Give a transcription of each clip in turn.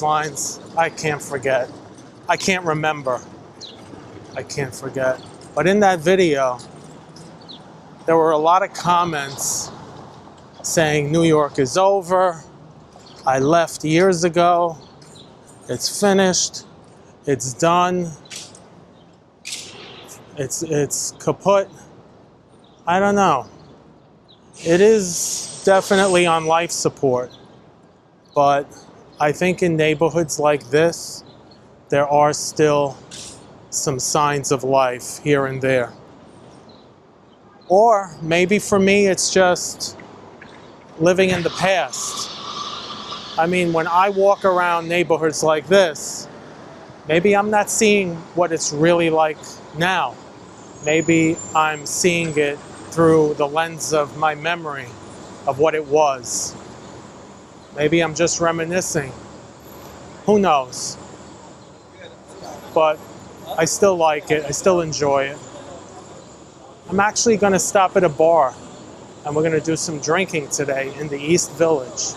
lines, I can't forget. I can't remember. I can't forget. But in that video, there were a lot of comments saying New York is over. I left years ago. It's finished. It's done. It's kaput. I don't know. It is definitely on life support. But I think in neighborhoods like this, there are still some signs of life here and there. Or maybe for me, it's just living in the past. I mean, when I walk around neighborhoods like this, maybe I'm not seeing what it's really like now. Maybe I'm seeing it through the lens of my memory of what it was. Maybe I'm just reminiscing. Who knows? But I still like it. I still enjoy it. I'm actually going to stop at a bar, and we're going to do some drinking today in the East Village.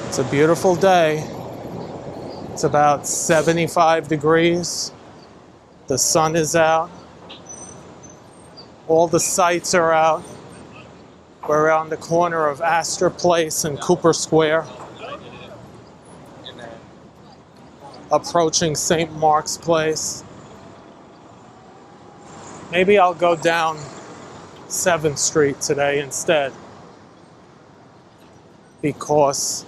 It's a beautiful day. It's about 75 degrees. The sun is out. All the sights are out. We're on the corner of Astor Place and Cooper Square, approaching St. Mark's Place. Maybe I'll go down 7th Street today instead, because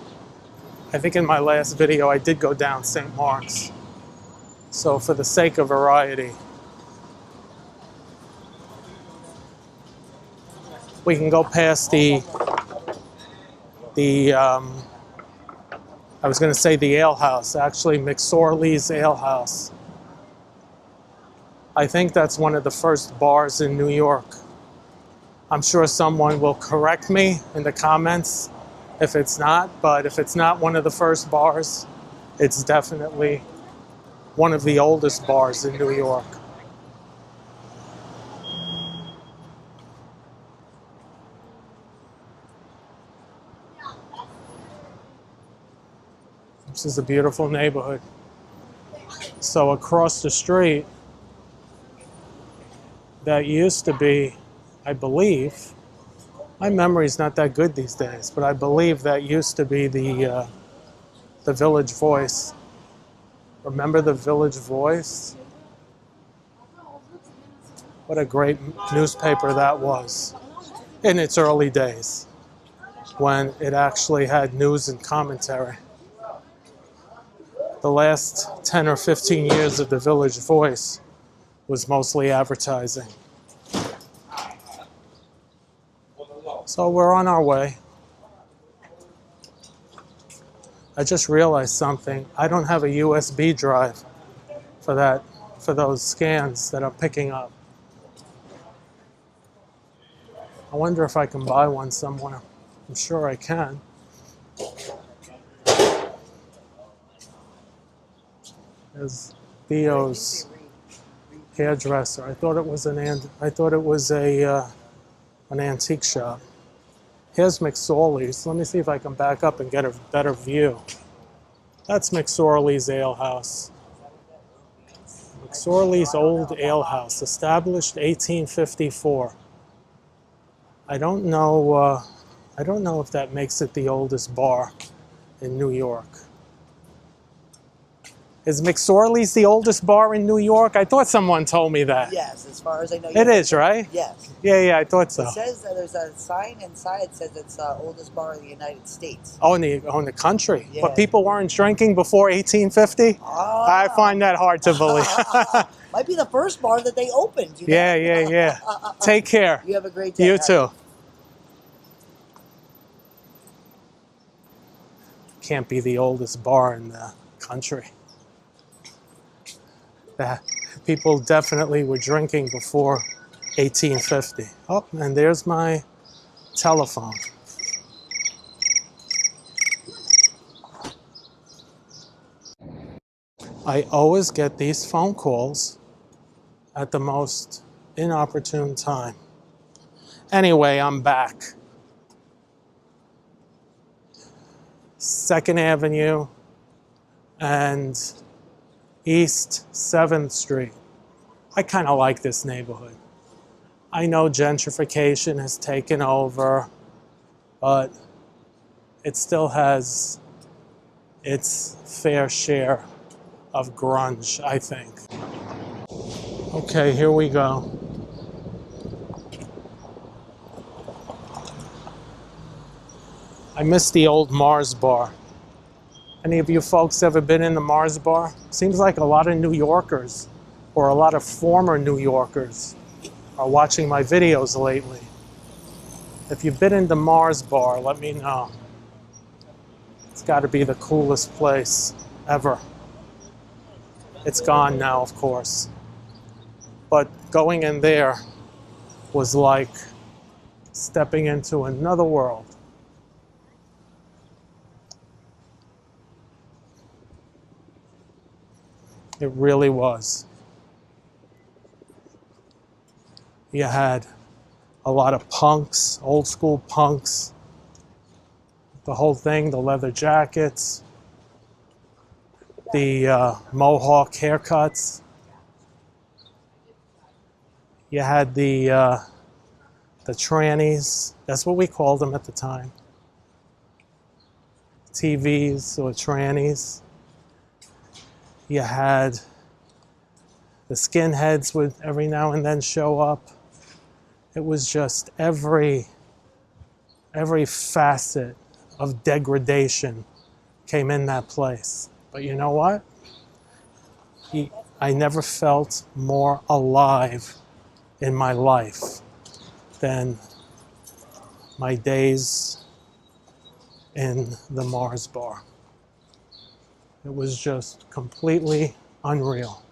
I think in my last video I did go down St. Mark's. So for the sake of variety, we can go past I was going to say the ale house, actually McSorley's Ale House. I think that's one of the first bars in New York. I'm sure someone will correct me in the comments if it's not, but if it's not one of the first bars, it's definitely one of the oldest bars in New York. This is a beautiful neighborhood. So across the street, that used to be, I believe, my memory's not that good these days, but I believe that used to be the Village Voice. Remember the Village Voice? What a great newspaper that was in its early days, when it actually had news and commentary. The last 10 or 15 years of the Village Voice was mostly advertising. So we're on our way. I just realized something. I don't have a USB drive for those scans that I'm picking up. I wonder if I can buy one somewhere. I'm sure I can. There's Theo's hairdresser. I thought it was an antique shop. Here's McSorley's. Let me see if I can back up and get a better view. That's McSorley's Ale House. McSorley's Old Ale House, established 1854. I don't know if that makes it the oldest bar in New York. Is McSorley's the oldest bar in New York? I thought someone told me that. Yes, as far as I know. It is, right? Yes. Yeah, I thought so. It says that there's a sign inside that says it's the oldest bar in the United States. Oh, in the country? Yeah. But people weren't drinking before 1850? Oh. I find that hard to believe. Might be the first bar that they opened. You know? Yeah. Take care. You have a great day. You too. Can't be the oldest bar in the country. That people definitely were drinking before 1850. Oh, and there's my telephone. I always get these phone calls at the most inopportune time. Anyway, I'm back. 2nd Avenue and East 7th Street. I kind of like this neighborhood. I know gentrification has taken over, but it still has its fair share of grunge, I think. Okay, here we go. I miss the old Mars bar. Any of you folks ever been in the Mars bar? Seems like a lot of New Yorkers, or a lot of former New Yorkers, are watching my videos lately. If you've been in the Mars bar, let me know. It's got to be the coolest place ever. It's gone now, of course. But going in there was like stepping into another world. It really was. You had a lot of punks, old school punks, the whole thing, the leather jackets, the mohawk haircuts. You had the trannies, that's what we called them at the time. TVs or trannies. You had the skinheads would every now and then show up. It was just every facet of degradation came in that place. But you know what? I never felt more alive in my life than my days in the Mars bar. It was just completely unreal.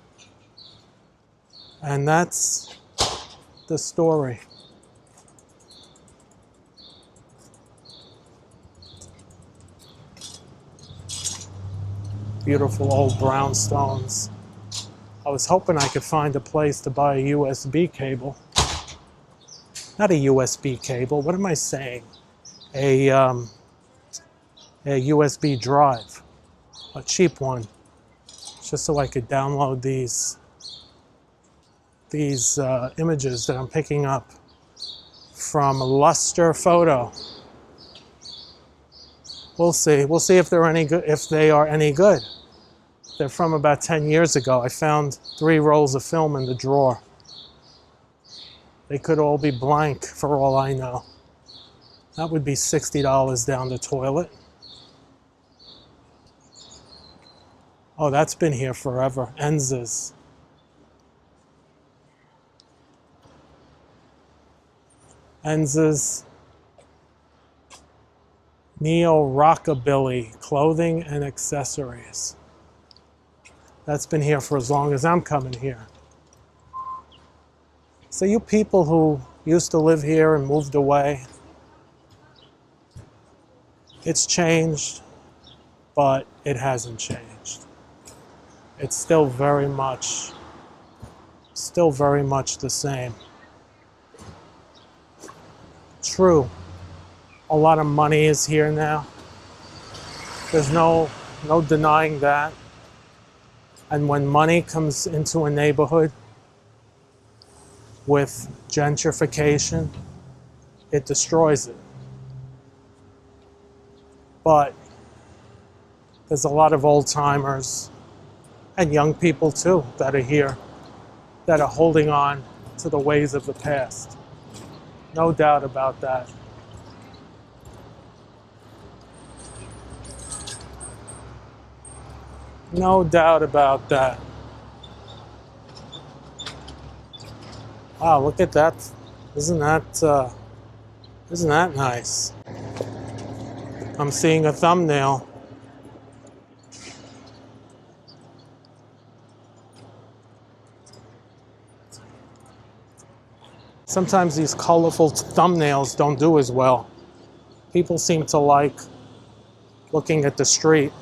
And that's the story. Beautiful old brownstones. I was hoping I could find a place to buy a USB cable. Not a USB cable, what am I saying? A USB drive, a cheap one, just so I could download these images that I'm picking up from Luster Photo. We'll see. We'll see if they're any good. If they are any good. They're from about 10 years ago. I found 3 rolls of film in the drawer. They could all be blank for all I know. That would be $60 down the toilet. Oh, that's been here forever. Enza's. Enza's Neo-Rockabilly Clothing and Accessories. That's been here for as long as I'm coming here. So you people who used to live here and moved away, it's changed, but it hasn't changed. It's still very much the same. True, a lot of money is here now. There's no denying that. And when money comes into a neighborhood with gentrification, it destroys it. But there's a lot of old timers and young people too that are here that are holding on to the ways of the past. No doubt about that. No doubt about that. Wow, look at that. Isn't that nice? I'm seeing a thumbnail. Sometimes these colorful thumbnails don't do as well. People seem to like looking at the street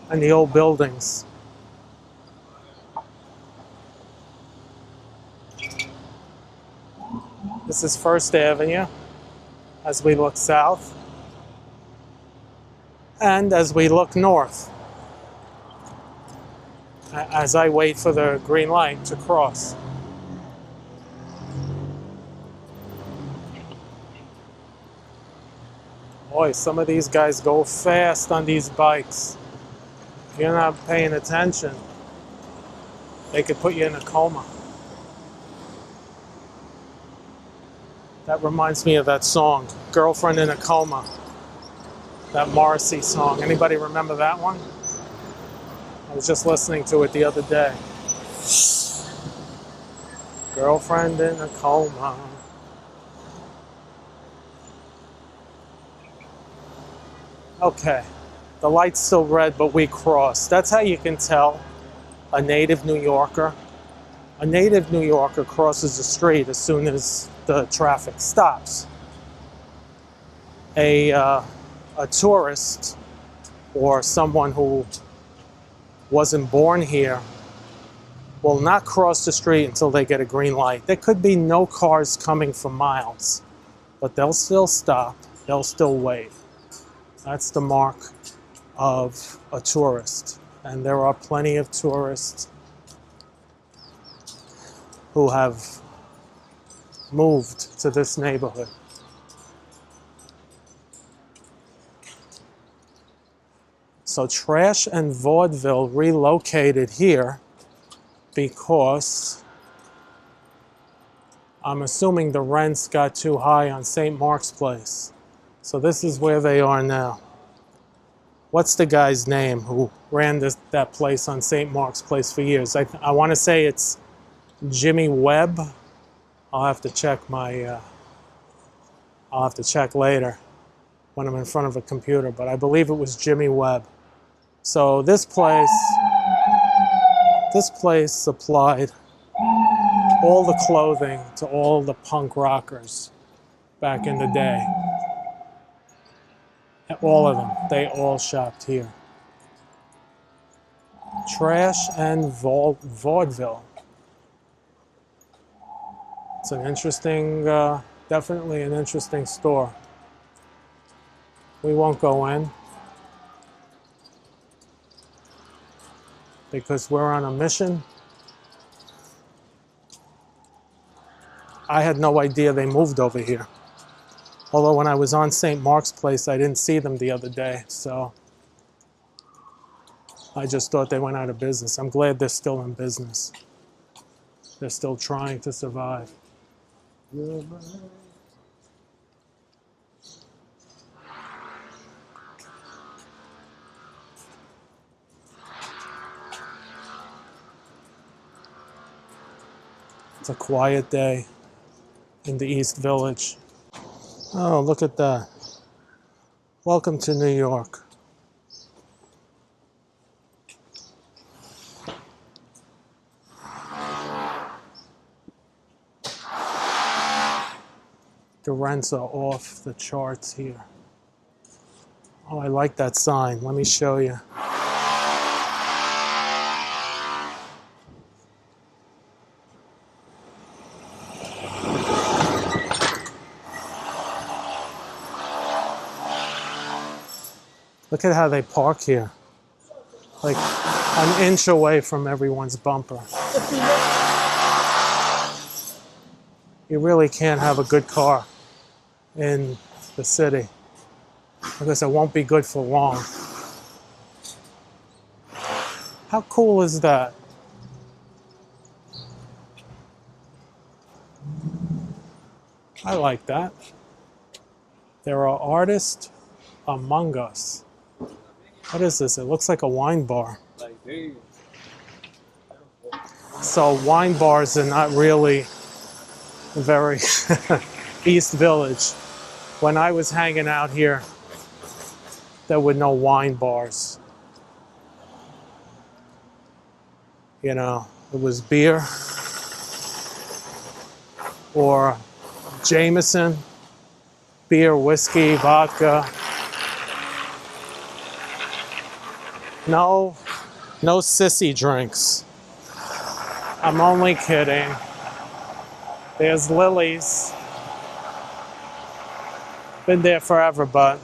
and the old buildings. This is First Avenue as we look south and as we look north, as I wait for the green light to cross. Boy, some of these guys go fast on these bikes. If you're not paying attention, they could put you in a coma. That reminds me of that song, Girlfriend in a Coma. That Morrissey song. Anybody remember that one? I was just listening to it the other day. Girlfriend in a coma. Okay, the light's still red, but we crossed. That's how you can tell a native New Yorker. A native New Yorker crosses the street as soon as the traffic stops. A tourist or someone who wasn't born here will not cross the street until they get a green light. There could be no cars coming for miles, but they'll still stop, they'll still wait. That's the mark of a tourist. And there are plenty of tourists who have moved to this neighborhood. So Trash and Vaudeville relocated here because I'm assuming the rents got too high on St. Mark's Place. So this is where they are now. What's the guy's name who ran that place on St. Mark's Place for years? I want to say it's Jimmy Webb. I'll have to check I'll have to check later when I'm in front of a computer, but I believe it was Jimmy Webb. So this place supplied all the clothing to all the punk rockers back in the day. All of them, they all shopped here. Trash and Vaudeville. It's an interesting, definitely an interesting store. We won't go in because we're on a mission. I had no idea they moved over here. Although when I was on St. Mark's Place, I didn't see them the other day, so I just thought they went out of business. I'm glad they're still in business. They're still trying to survive. It's a quiet day in the East Village. Oh, look at that. Welcome to New York. The rents are off the charts here. Oh, I like that sign. Let me show you. Look at how they park here. Like an inch away from everyone's bumper. You really can't have a good car in the city because it won't be good for long. How cool is that? I like that. There are artists among us. What is this? It looks like a wine bar. So wine bars are not really very East Village. When I was hanging out here, there were no wine bars. You know, it was beer or Jameson, beer, whiskey, vodka. No sissy drinks. I'm only kidding. There's Lily's. Been there forever, but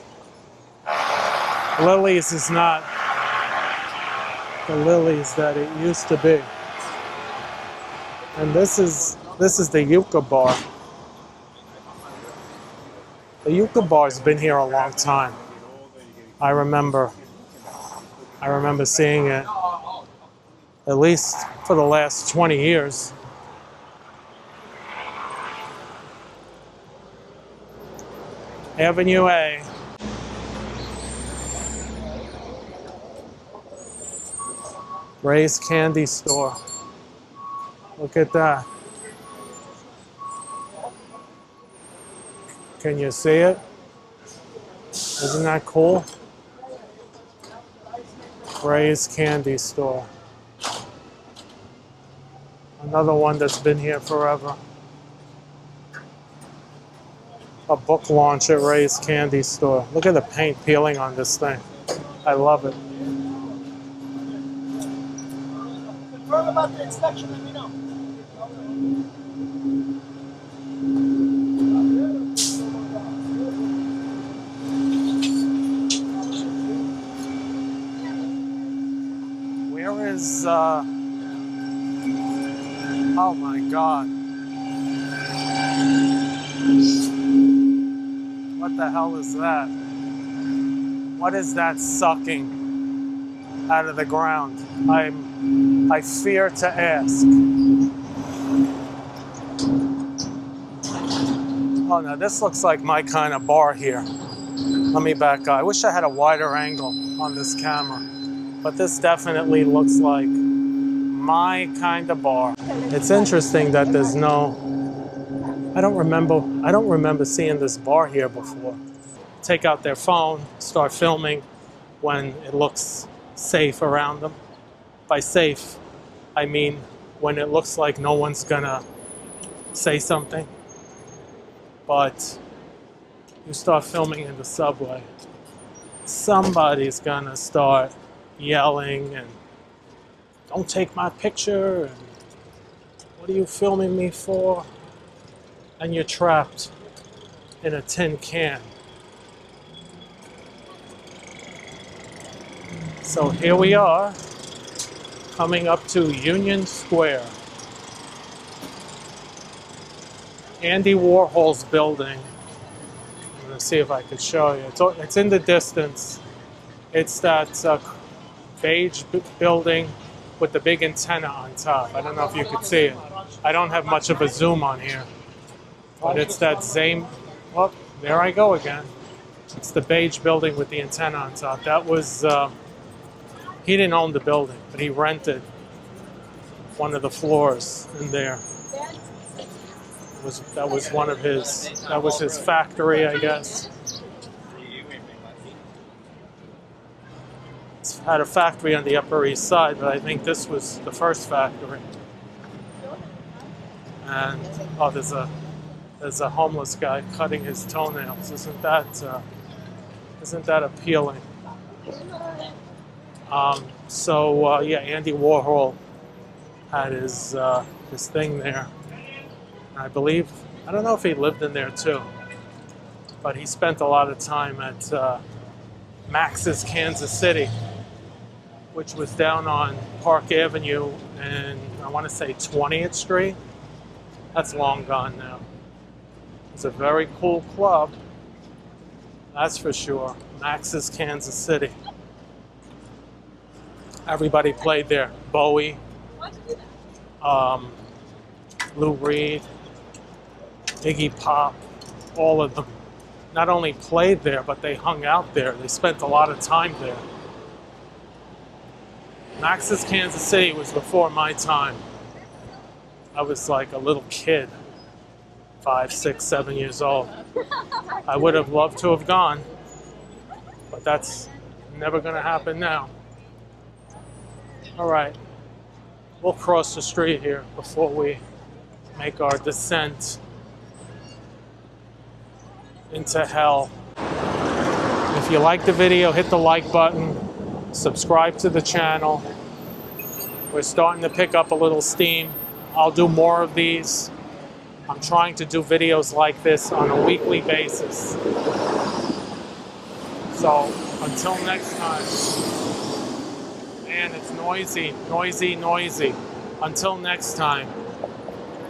Lily's is not the Lily's that it used to be. And this is the Yucca Bar. The Yucca Bar's been here a long time. I remember seeing it at least for the last 20 years. Avenue A. Ray's Candy Store. Look at that. Can you see it? Isn't that cool? Ray's Candy Store. Another one that's been here forever. A book launch at Ray's Candy Store. Look at the paint peeling on this thing. I love it. Confirm about the inspection, let me know. Where is, oh my God. What the hell is that? What is that sucking out of the ground? I fear to ask. Oh no, this looks like my kind of bar here. Let me back up. I wish I had a wider angle on this camera, but this definitely looks like my kind of bar. It's interesting that there's no, I don't remember seeing this bar here before. Take out their phone, start filming when it looks safe around them. By safe, I mean when it looks like no one's gonna say something. But you start filming in the subway, somebody's gonna start yelling and don't take my picture and what are you filming me for? And you're trapped in a tin can. So here we are, coming up to Union Square. Andy Warhol's building. I'm gonna see if I could show you. It's in the distance. It's that beige building with the big antenna on top. I don't know if you could see it. I don't have much of a zoom on here, but it's that same, well, there I go again. It's the beige building with the antenna on top. That was, he didn't own the building, but he rented one of the floors in there. That was one of his, that was his factory, I guess. It's had a factory on the Upper East Side, but I think this was the first factory. And, oh, there's a homeless guy cutting his toenails. Isn't that appealing? Yeah, Andy Warhol had his thing there. I believe, I don't know if he lived in there too, but he spent a lot of time at Max's Kansas City, which was down on Park Avenue and I want to say 20th Street. That's long gone now. It's a very cool club, that's for sure. Max's Kansas City. Everybody played there. Bowie, Lou Reed, Iggy Pop, all of them. Not only played there, but they hung out there. They spent a lot of time there. Max's Kansas City was before my time. I was like a little kid, 5, 6, 7 years old. I would have loved to have gone, but that's never going to happen now. All right, we'll cross the street here before we make our descent into hell. If you like the video, hit the like button, subscribe to the channel. We're starting to pick up a little steam. I'll do more of these. I'm trying to do videos like this on a weekly basis. So until next time, man, it's noisy, noisy, noisy. Until next time,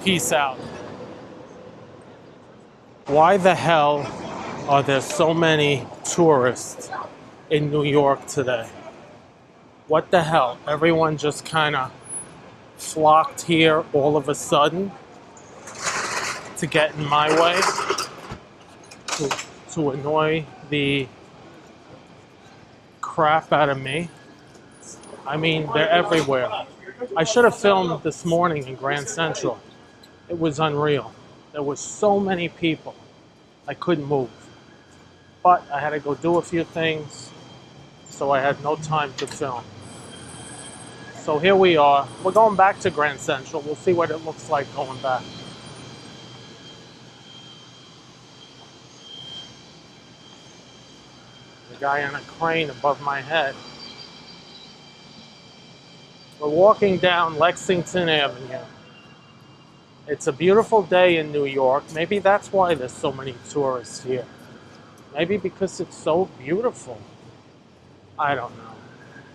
peace out. Why the hell are there so many tourists in New York today? What the hell? Everyone just kind of flocked here all of a sudden to get in my way, to annoy the crap out of me. I mean, they're everywhere. I should have filmed this morning in Grand Central. It was unreal. There were so many people. I couldn't move. But I had to go do a few things, so I had no time to film. So here we are. We're going back to Grand Central. We'll see what it looks like going back. The guy on a crane above my head. We're walking down Lexington Avenue. It's a beautiful day in New York. Maybe that's why there's so many tourists here. Maybe because it's so beautiful. I don't know.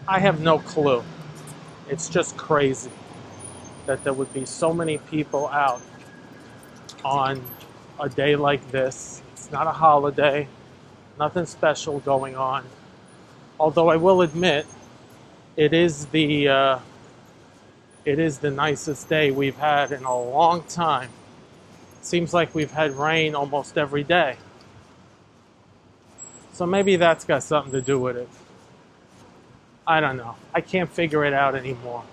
I have no clue. It's just crazy that there would be so many people out on a day like this. It's not a holiday, nothing special going on. Although I will admit, it is the nicest day we've had in a long time. Seems like we've had rain almost every day. So maybe that's got something to do with it. I don't know. I can't figure it out anymore.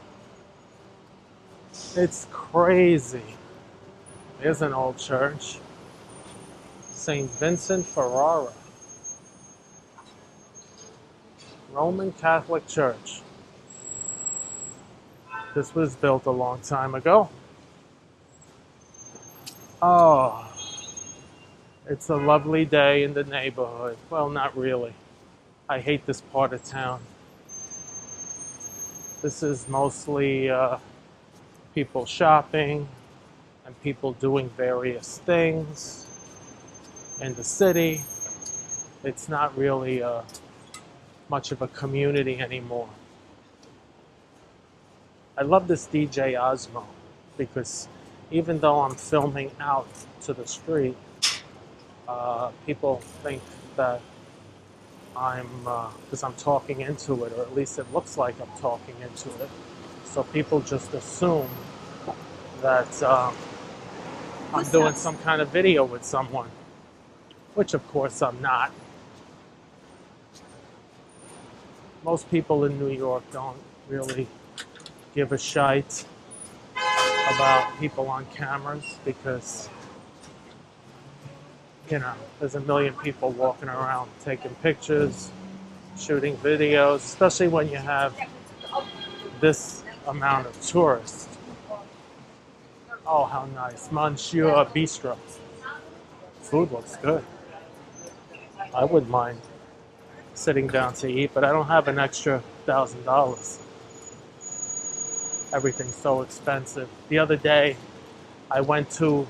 It's crazy. There's an old church. St. Vincent Ferrara. Roman Catholic Church. This was built a long time ago. Oh, it's a lovely day in the neighborhood. Well, not really. I hate this part of town. This is mostly people shopping and people doing various things in the city. It's not really much of a community anymore. I love this DJ Osmo because even though I'm filming out to the street, people think that because I'm talking into it, or at least it looks like I'm talking into it. So people just assume that I'm doing some kind of video with someone, which of course I'm not. Most people in New York don't really give a shite about people on cameras because, you know, there's a million people walking around taking pictures, shooting videos, especially when you have this amount of tourists. Oh, how nice. Monsieur Bistro. Food looks good. I wouldn't mind sitting down to eat, but I don't have an extra $1,000. Everything's so expensive. The other day, I went to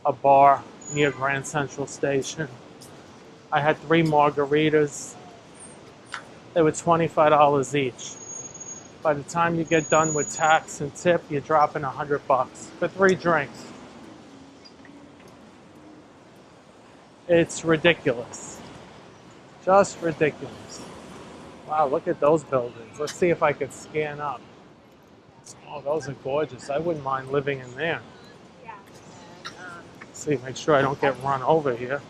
a bar near Grand Central Station. I had 3 margaritas. They were $25 each. By the time you get done with tax and tip, you're dropping $100 for 3 drinks. It's ridiculous. Just ridiculous. Wow, look at those buildings. Let's see if I could scan up. Oh, those are gorgeous. I wouldn't mind living in there. Let's see, make sure I don't get run over here.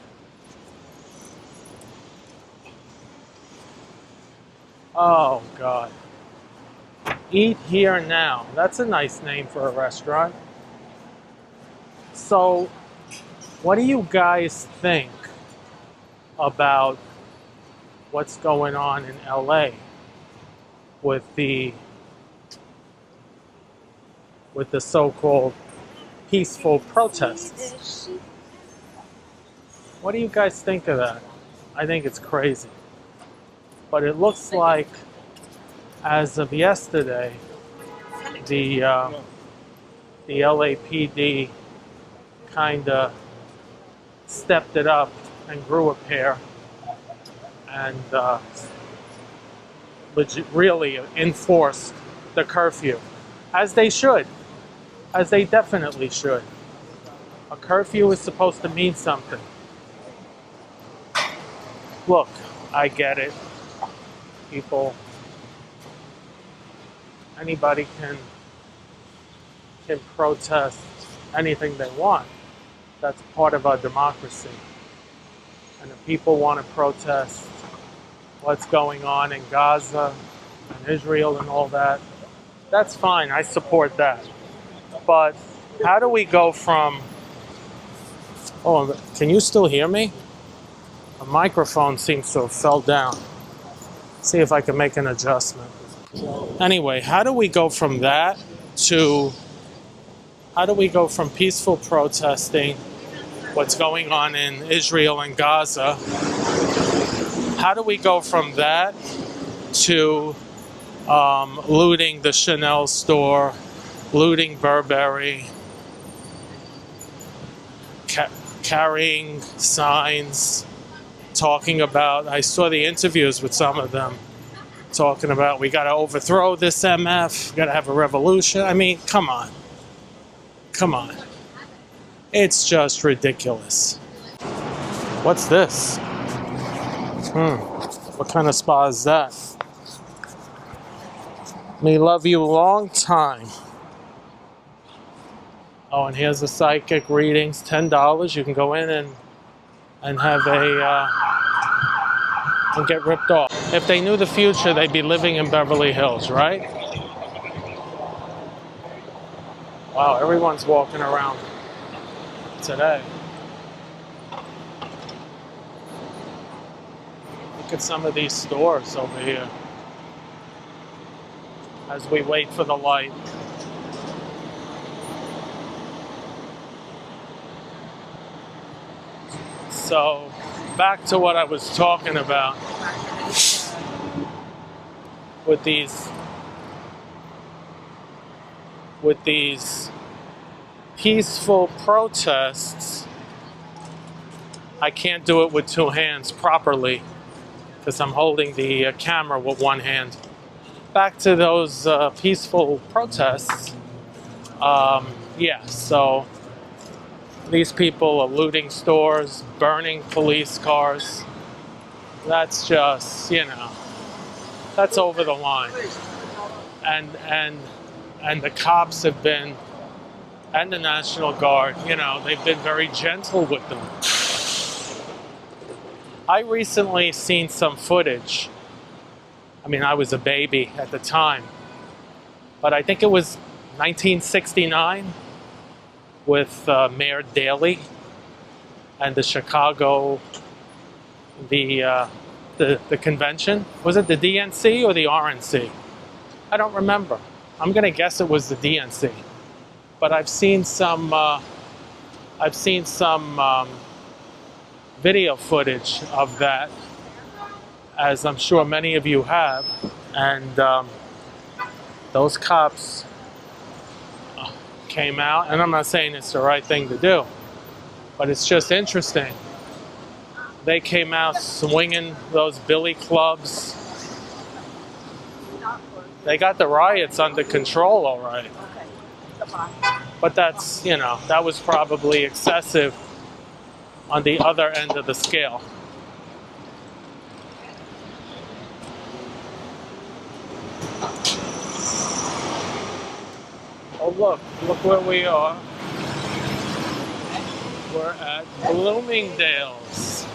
Oh, God. Eat Here Now. That's a nice name for a restaurant. So, what do you guys think about what's going on in LA with the so-called peaceful protests? What do you guys think of that? I think it's crazy. But it looks like, as of yesterday, the LAPD kind of stepped it up and grew a pair. and really enforced the curfew, as they should, as they definitely should. A curfew is supposed to mean something. Look, I get it. People, anybody can protest anything they want. That's part of our democracy. And if people want to protest what's going on in Gaza and Israel and all that, that's fine. I support that. But how do we go from... Oh, can you still hear me? The microphone seems to have fell down. See if I can make an adjustment. Anyway, how do we go from that to... How do we go from peaceful protesting what's going on in Israel and Gaza? How do we go from that to looting the Chanel store, looting Burberry, carrying signs, talking about... I saw the interviews with some of them, talking about we got to overthrow this MF, got to have a revolution. I mean, come on. Come on. It's just ridiculous. What's this? What kind of spa is that? Me love you long time. Oh, and here's the psychic readings, $10. You can go in and have and get ripped off. If they knew the future, they'd be living in Beverly Hills, right? Wow, everyone's walking around today. Look at some of these stores over here as we wait for the light. So, back to what I was talking about with these peaceful protests. I can't do it with two hands properly because I'm holding the camera with one hand. Back to those peaceful protests. Yeah, so these people are looting stores, burning police cars. That's just, that's over the line. And the cops have been, and the National Guard, they've been very gentle with them. I recently seen some footage. I mean, I was a baby at the time, but I think it was 1969 with Mayor Daley and the Chicago, the convention. Was it the DNC or the RNC? I don't remember. I'm gonna guess it was the DNC, but I've seen some video footage of that, as I'm sure many of you have, and those cops came out, and I'm not saying it's the right thing to do, but it's just interesting. They came out swinging those billy clubs. They got the riots under control, all right. But that's, that was probably excessive on the other end of the scale. Oh, look where we are. We're at Bloomingdale's.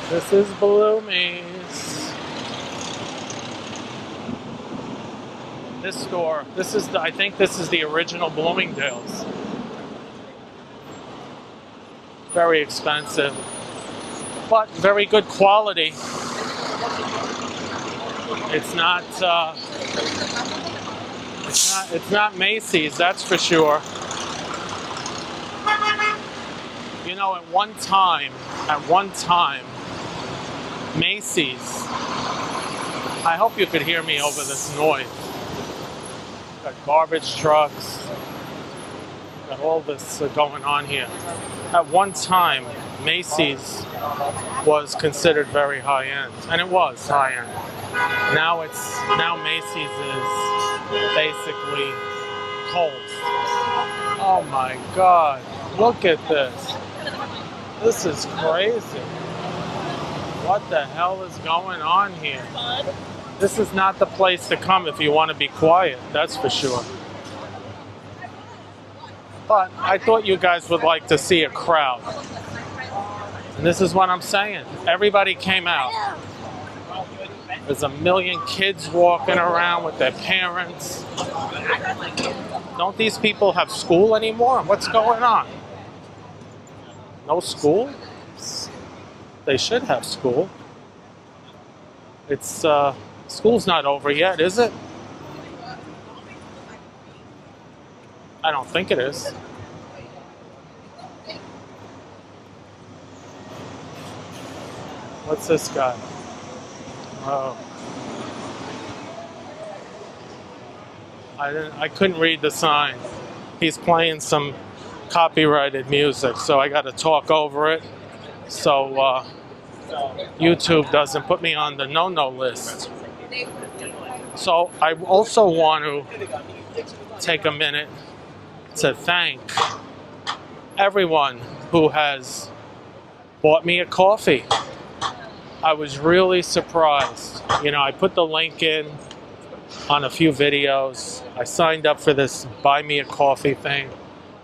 This is Bloomie's. This store, I think this is the original Bloomingdale's. Very expensive, but very good quality. It's not Macy's, that's for sure. At one time, Macy's, I hope you could hear me over this noise. Got garbage trucks, Got all this going on here. At one time, Macy's was considered very high end, and it was high end. Now Macy's is basically Kohl's. Oh my God! Look at this. This is crazy. What the hell is going on here? This is not the place to come if you want to be quiet, that's for sure. But I thought you guys would like to see a crowd. And this is what I'm saying. Everybody came out. There's a million kids walking around with their parents. Don't these people have school anymore? What's going on? No school? They should have school. It's, school's not over yet, is it? I don't think it is. What's this guy? Oh. I couldn't read the sign. He's playing some copyrighted music, so I got to talk over it. So YouTube doesn't put me on the no-no list. So I also want to take a minute to thank everyone who has bought me a coffee. I was really surprised. You know, I put the link in on a few videos. I signed up for this buy me a coffee thing.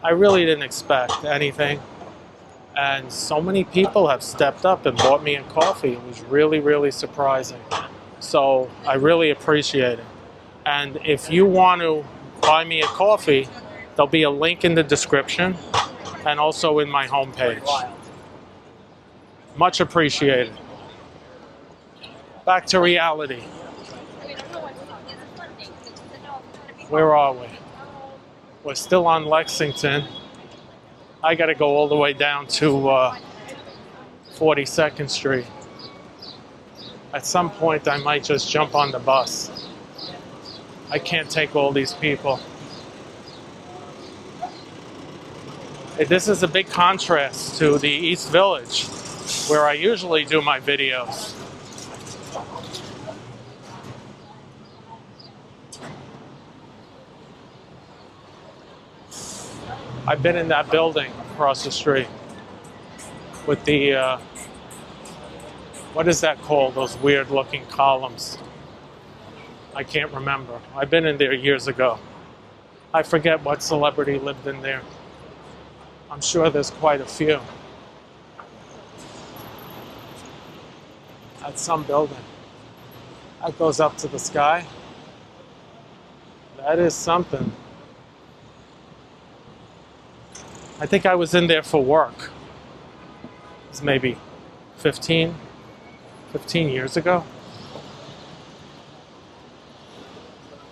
I really didn't expect anything. And so many people have stepped up and bought me a coffee. It was really, really surprising. So I really appreciate it. And if you want to buy me a coffee, there'll be a link in the description and also in my homepage. Much appreciated. Back to reality. Where are we? We're still on Lexington. I got to go all the way down to 42nd Street. At some point, I might just jump on the bus. I can't take all these people. This is a big contrast to the East Village, where I usually do my videos. I've been in that building across the street with the, what is that called? Those weird looking columns. I can't remember. I've been in there years ago. I forget what celebrity lived in there. I'm sure there's quite a few. At some building. That goes up to the sky. That is something. I think I was in there for work. It was maybe 15 years ago.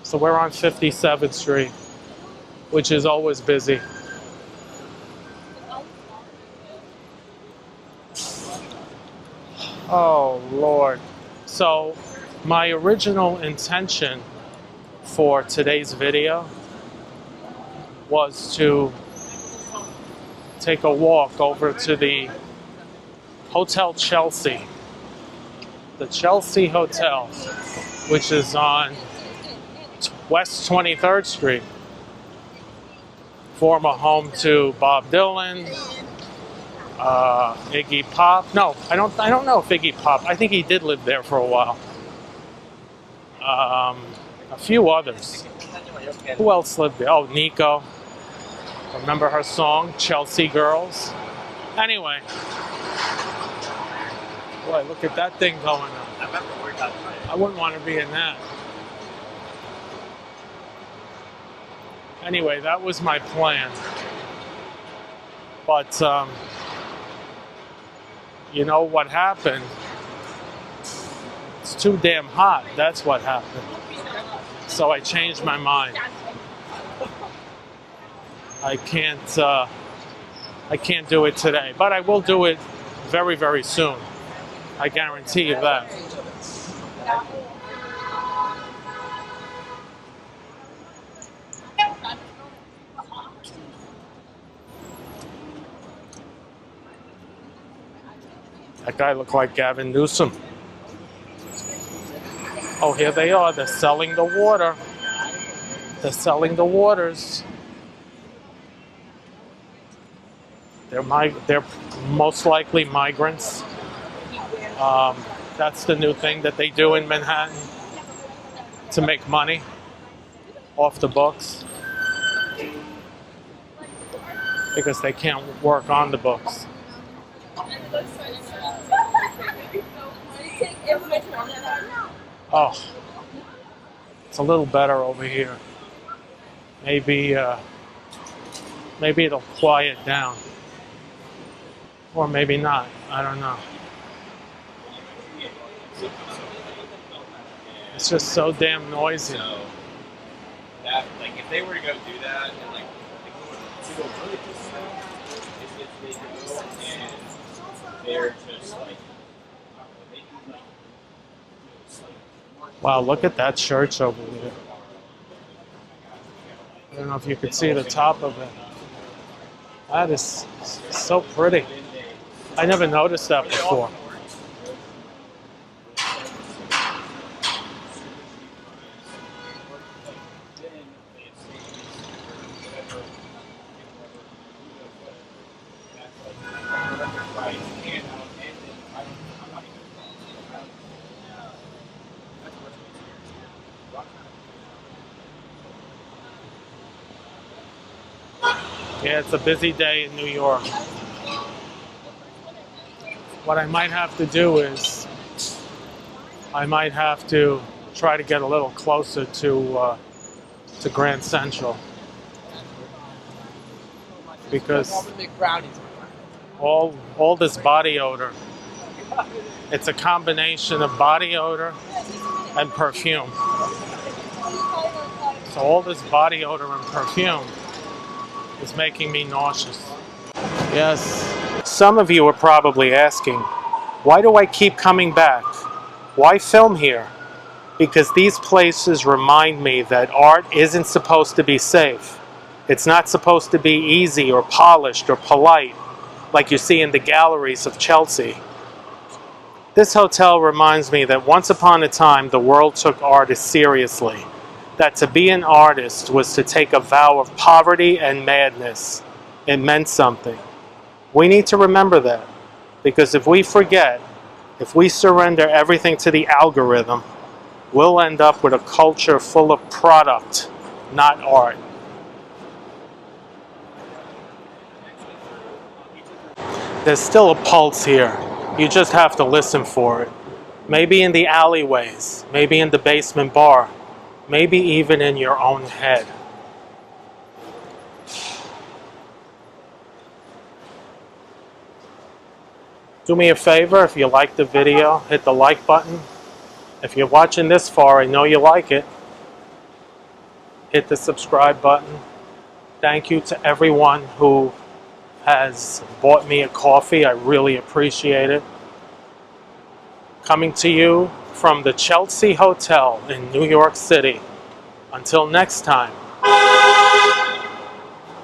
So we're on 57th Street, which is always busy. Oh, Lord. So my original intention for today's video was to take a walk over to the Hotel Chelsea. The Chelsea Hotel, which is on West 23rd Street. Former home to Bob Dylan, Iggy Pop. No, I don't know if Iggy Pop. I think he did live there for a while. A few others. Who else lived there? Oh, Nico. Remember her song, Chelsea Girls? Anyway. Boy, look at that thing going on. I wouldn't want to be in that. Anyway, that was my plan. But, you know what happened? It's too damn hot. That's what happened. So I changed my mind. I can't do it today, but I will do it very, very soon. I guarantee you that. That guy looked like Gavin Newsom. Oh, here they are. They're selling the water. They're selling the waters. They're most likely migrants. That's the new thing that they do in Manhattan to make money off the books because they can't work on the books. Oh, it's a little better over here. Maybe it'll quiet down. Or maybe not. I don't know. It's just so damn noisy. So that, like, if they were to go do that and like to go really just if they go and they're just like they do like Wow, look at that church over there. I don't know if you could see the top of it. That is so pretty. I never noticed that before. Yeah, it's a busy day in New York. What I might have to do is I might have to try to get a little closer to Grand Central because all this body odor. It's a combination of body odor and perfume. So all this body odor and perfume is making me nauseous. Yes. Some of you are probably asking, why do I keep coming back? Why film here? Because these places remind me that art isn't supposed to be safe. It's not supposed to be easy or polished or polite like you see in the galleries of Chelsea. This hotel reminds me that once upon a time the world took artists seriously. That to be an artist was to take a vow of poverty and madness. It meant something. We need to remember that, because if we forget, if we surrender everything to the algorithm, we'll end up with a culture full of product, not art. There's still a pulse here. You just have to listen for it. Maybe in the alleyways, maybe in the basement bar, maybe even in your own head. Do me a favor, if you like the video, hit the like button. If you're watching this far, I know you like it. Hit the subscribe button. Thank you to everyone who has bought me a coffee. I really appreciate it. Coming to you from the Chelsea Hotel in New York City. Until next time,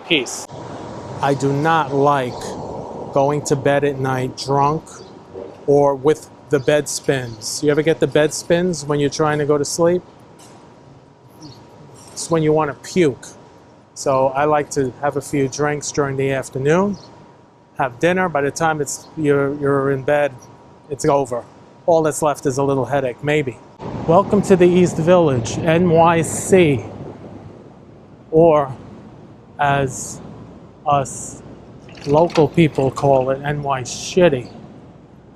peace. I do not like going to bed at night drunk or with the bed spins. You ever get the bed spins when you're trying to go to sleep? It's when you want to puke. So I like to have a few drinks during the afternoon, have dinner. By the time you're in bed, it's over. All that's left is a little headache, maybe. Welcome to the East Village, NYC, or as us local people call it, NY Shitty.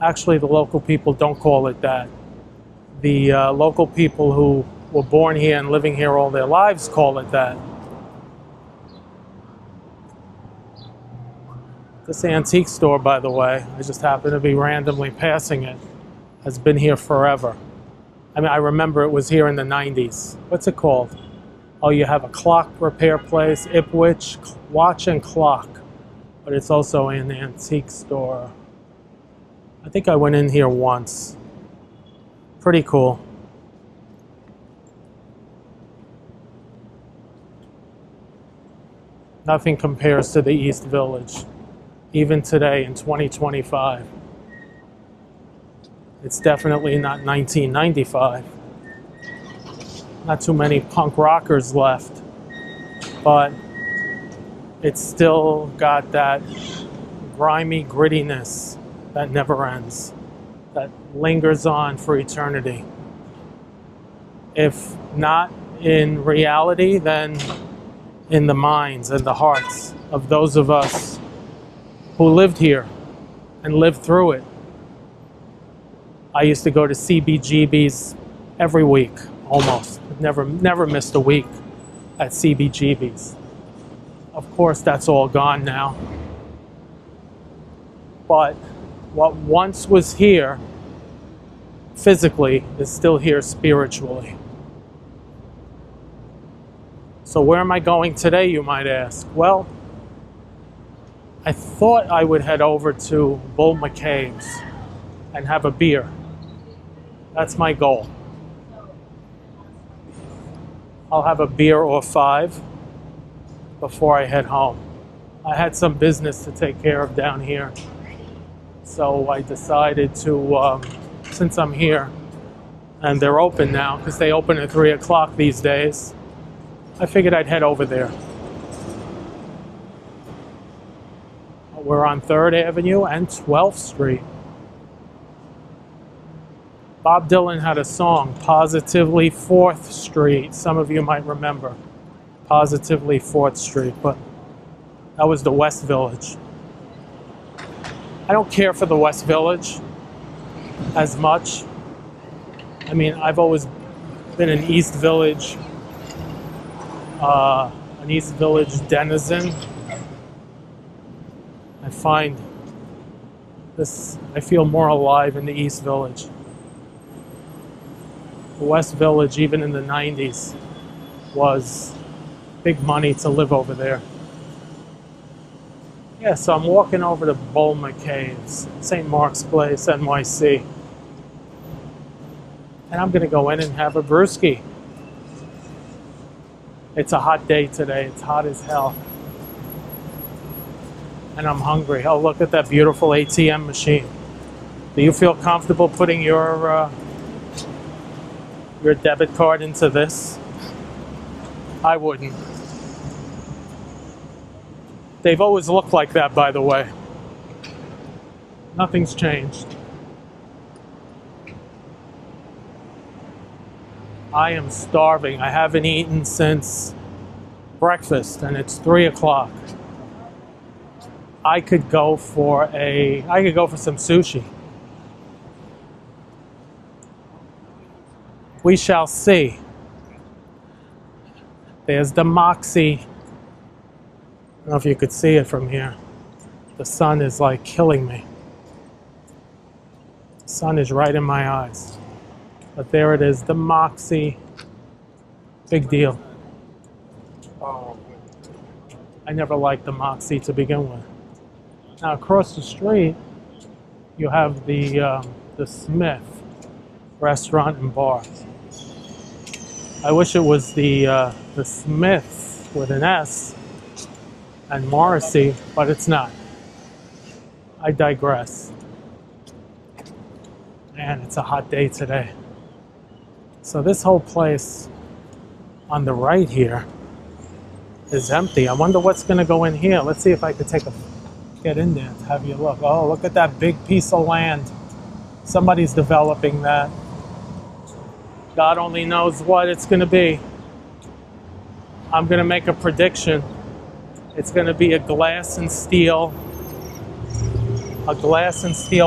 Actually, the local people don't call it that. The local people who were born here and living here all their lives call it that. This antique store, by the way, I just happened to be randomly passing it, has been here forever. I mean, I remember it was here in the 90s. What's it called? Oh, you have a clock repair place, Ipswich, Watch and Clock. But it's also an antique store. I think I went in here once. Pretty cool. Nothing compares to the East Village, even today in 2025. It's definitely not 1995. Not too many punk rockers left, but it's still got that grimy grittiness that never ends, that lingers on for eternity. If not in reality, then in the minds and the hearts of those of us who lived here and lived through it. I used to go to CBGB's every week, almost. Never missed a week at CBGB's. Of course, that's all gone now. But what once was here physically is still here spiritually. So where am I going today, you might ask? Well, I thought I would head over to Bull McCabe's and have a beer. That's my goal. I'll have a beer or 5 before I head home. I had some business to take care of down here, so I decided to, since I'm here, and they're open now, because they open at 3 o'clock these days, I figured I'd head over there. We're on 3rd Avenue and 12th Street. Bob Dylan had a song, Positively 4th Street. Some of you might remember. Positively 4th Street, but that was the West Village. I don't care for the West Village as much. I mean, I've always been an East Village denizen. I find this, I feel more alive in the East Village. The West Village, even in the 90s, was big money to live over there. Yeah, so I'm walking over to Bull McCabe's, St. Mark's Place, NYC. And I'm gonna go in and have a brewski. It's a hot day today, it's hot as hell. And I'm hungry. Oh, look at that beautiful ATM machine. Do you feel comfortable putting your debit card into this? I wouldn't. They've always looked like that, by the way. Nothing's changed. I am starving. I haven't eaten since breakfast, and it's 3 o'clock. I could go for some sushi. We shall see. There's the Moxie. I don't know if you could see it from here. The sun is like killing me. The sun is right in my eyes. But there it is, the Moxie. Big deal. I never liked the Moxie to begin with. Now across the street, you have the Smith restaurant and bar. I wish it was the Smiths with an S and Morrissey, but it's not. I digress. Man, it's a hot day today. So this whole place on the right here is empty. I wonder what's going to go in here. Let's see if I could get in there to have you look. Oh, look at that big piece of land. Somebody's developing that. God only knows what it's going to be. I'm going to make a prediction. It's going to be a glass and steel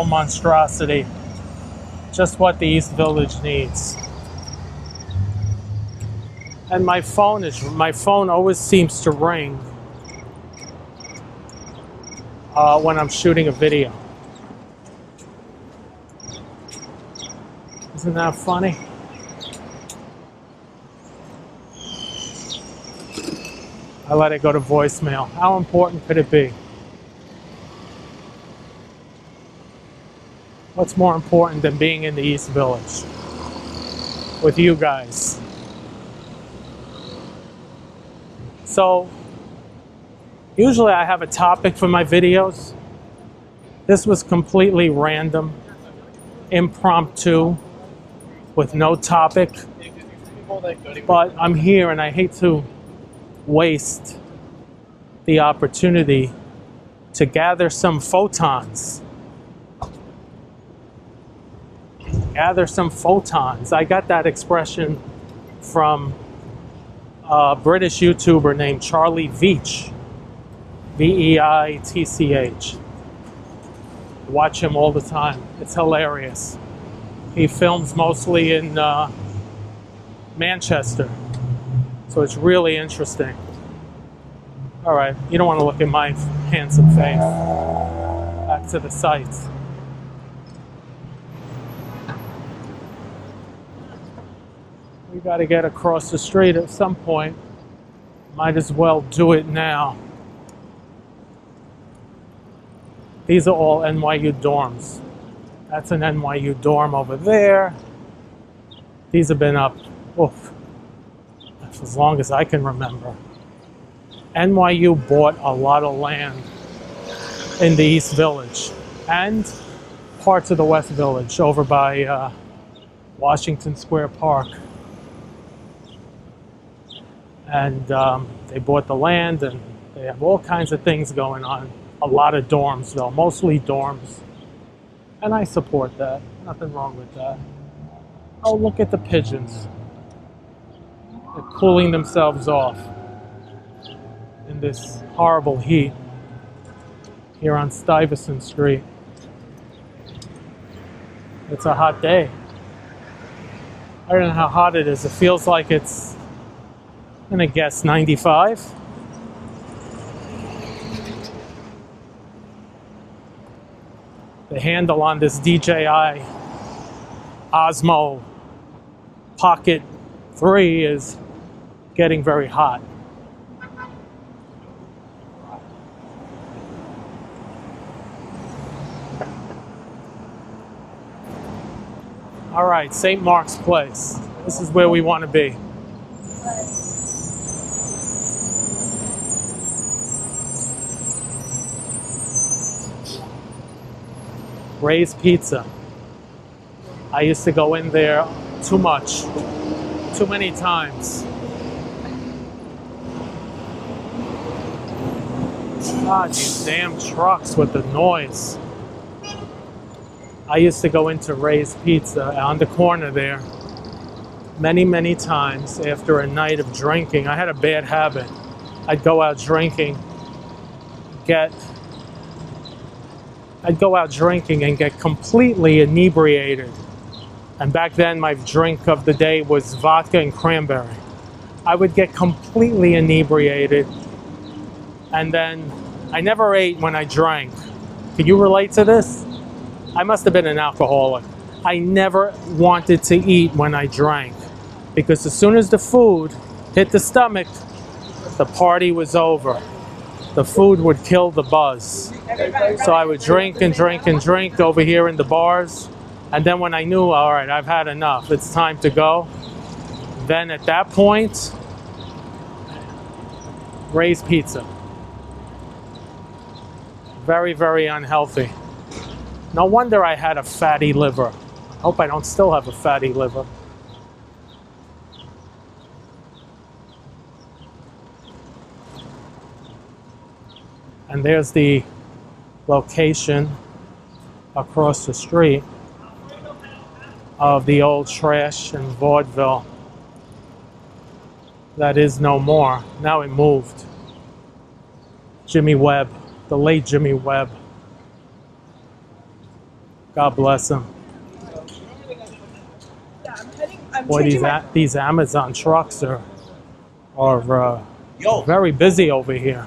monstrosity. Just what the East Village needs. And my phone always seems to ring when I'm shooting a video. Isn't that funny? I let it go to voicemail. How important could it be? What's more important than being in the East Village with you guys? So, usually I have a topic for my videos. This was completely random. impromptu with no topic. But I'm here and I hate to waste the opportunity to gather some photons. Gather some photons. I got that expression from a British YouTuber named Charlie Veitch. Veitch. Watch him all the time. It's hilarious. He films mostly in Manchester. So it's really interesting. All right, you don't want to look at my handsome face. Back to the sights. We got to get across the street at some point. Might as well do it now. These are all NYU dorms. That's an NYU dorm over there. These have been up as long as I can remember. NYU bought a lot of land in the East Village and parts of the West Village over by Washington Square Park. And they bought the land and they have all kinds of things going on. A lot of dorms though, mostly dorms. And I support that, nothing wrong with that. Oh, look at the pigeons. They're cooling themselves off in this horrible heat here on Stuyvesant Street. It's a hot day. I don't know how hot it is. It feels like it's, I'm gonna guess 95. The handle on this DJI Osmo Pocket 3 is getting very hot. All right, St. Mark's Place. This is where we want to be. Ray's Pizza. I used to go in there too much, too many times. God, these damn trucks with the noise. I used to go into Ray's Pizza on the corner there many, many times after a night of drinking. I had a bad habit. I'd go out drinking, and get completely inebriated. And back then my drink of the day was vodka and cranberry. I would get completely inebriated and then I never ate when I drank. Can you relate to this? I must have been an alcoholic. I never wanted to eat when I drank because as soon as the food hit the stomach, the party was over. The food would kill the buzz. So I would drink and drink and drink over here in the bars. And then when I knew, all right, I've had enough, it's time to go, then at that point, Ray's Pizza. Very, very unhealthy. No wonder I had a fatty liver. I hope I don't still have a fatty liver. And there's the location across the street of the old trash and vaudeville that is no more. Now it moved. Jimmy Webb, the late Jimmy Webb. God bless him. Boy, these Amazon trucks are very busy over here.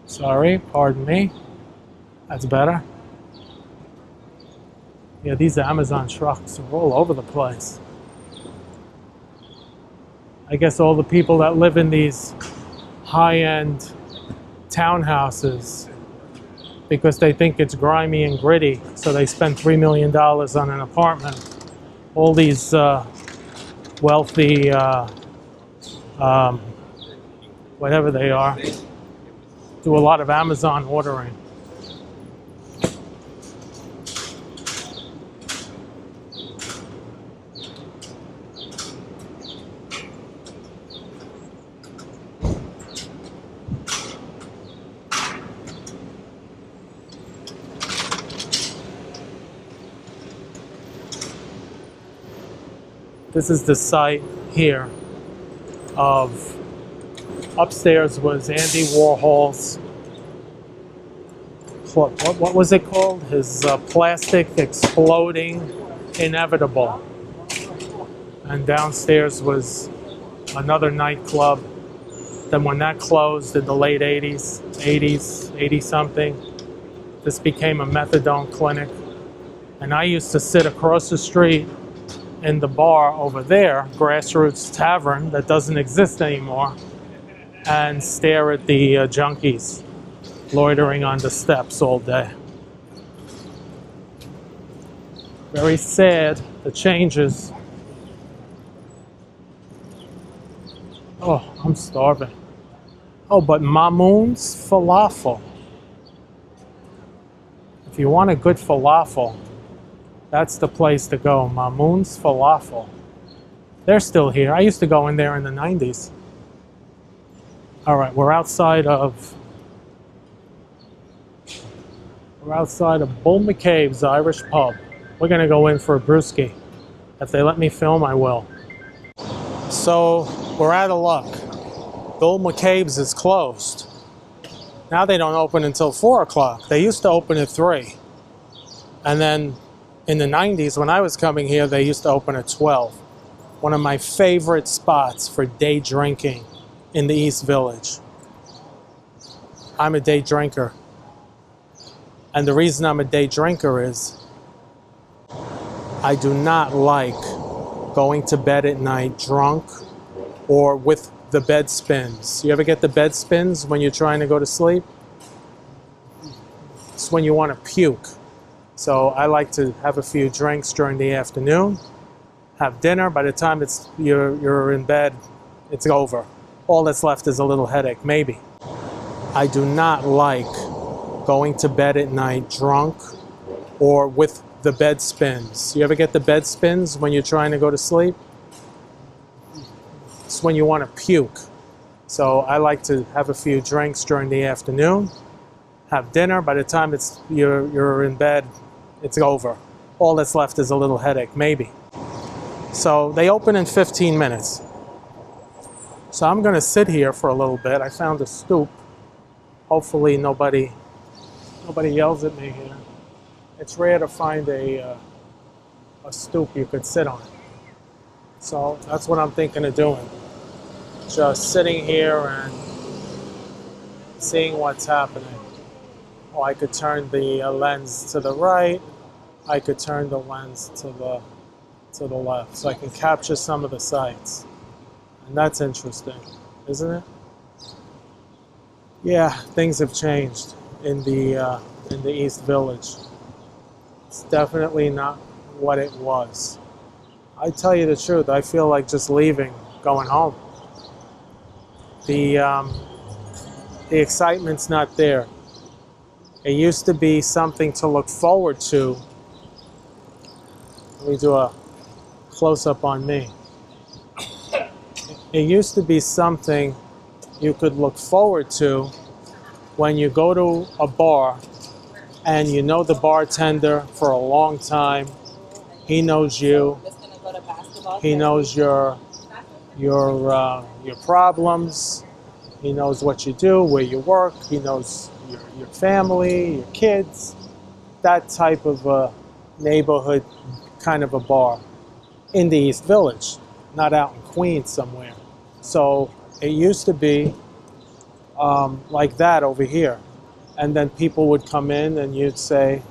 Sorry, pardon me. That's better. Yeah, these Amazon trucks are all over the place. I guess all the people that live in these high-end townhouses because they think it's grimy and gritty. So they spend $3 million on an apartment. All these wealthy, whatever they are, do a lot of Amazon ordering. This is the site here of, upstairs was Andy Warhol's, what was it called? His plastic exploding inevitable. And downstairs was another nightclub. Then when that closed in the late 80s, 80 something, this became a methadone clinic. And I used to sit across the street in the bar over there, Grassroots Tavern, that doesn't exist anymore, and stare at the junkies loitering on the steps all day. Very sad, the changes. Oh, I'm starving. Oh, but Mamoun's Falafel. If you want a good falafel, that's the place to go, Mamoun's Falafel. They're still here. I used to go in there in the 90s. All right, we're outside of Bull McCabe's Irish Pub. We're gonna go in for a brewski. If they let me film, I will. So we're out of luck. Bull McCabe's is closed. Now they don't open until 4 o'clock. They used to open at 3. And then in the 90s, when I was coming here, they used to open at 12. One of my favorite spots for day drinking in the East Village. I'm a day drinker. And the reason I'm a day drinker is I do not like going to bed at night drunk or with the bed spins. You ever get the bed spins when you're trying to go to sleep? It's when you want to puke. So I like to have a few drinks during the afternoon, have dinner. By the time you're in bed, it's over. All that's left is a little headache, maybe. I do not like going to bed at night drunk or with the bed spins. You ever get the bed spins when you're trying to go to sleep? It's when you want to puke. So I like to have a few drinks during the afternoon, have dinner. By the time you're in bed, it's over. All that's left is a little headache, maybe. So they open in 15 minutes. So I'm gonna sit here for a little bit. I found a stoop. Hopefully nobody yells at me here. It's rare to find a stoop you could sit on. So that's what I'm thinking of doing. Just sitting here and seeing what's happening. Oh, I could turn the lens to the right. I could turn the lens to the left, so I can capture some of the sights. And that's interesting, isn't it? Yeah, things have changed in the East Village. It's definitely not what it was. I tell you the truth, I feel like just leaving, going home. The excitement's not there. It used to be something to look forward to. Let me do a close-up on me. It used to be something you could look forward to when you go to a bar and you know the bartender for a long time. He knows you. He knows your problems. He knows what you do, where you work. He knows your family, your kids. That type of a neighborhood kind of a bar in the East Village, not out in Queens somewhere. So it used to be like that over here. And then people would come in and you'd say,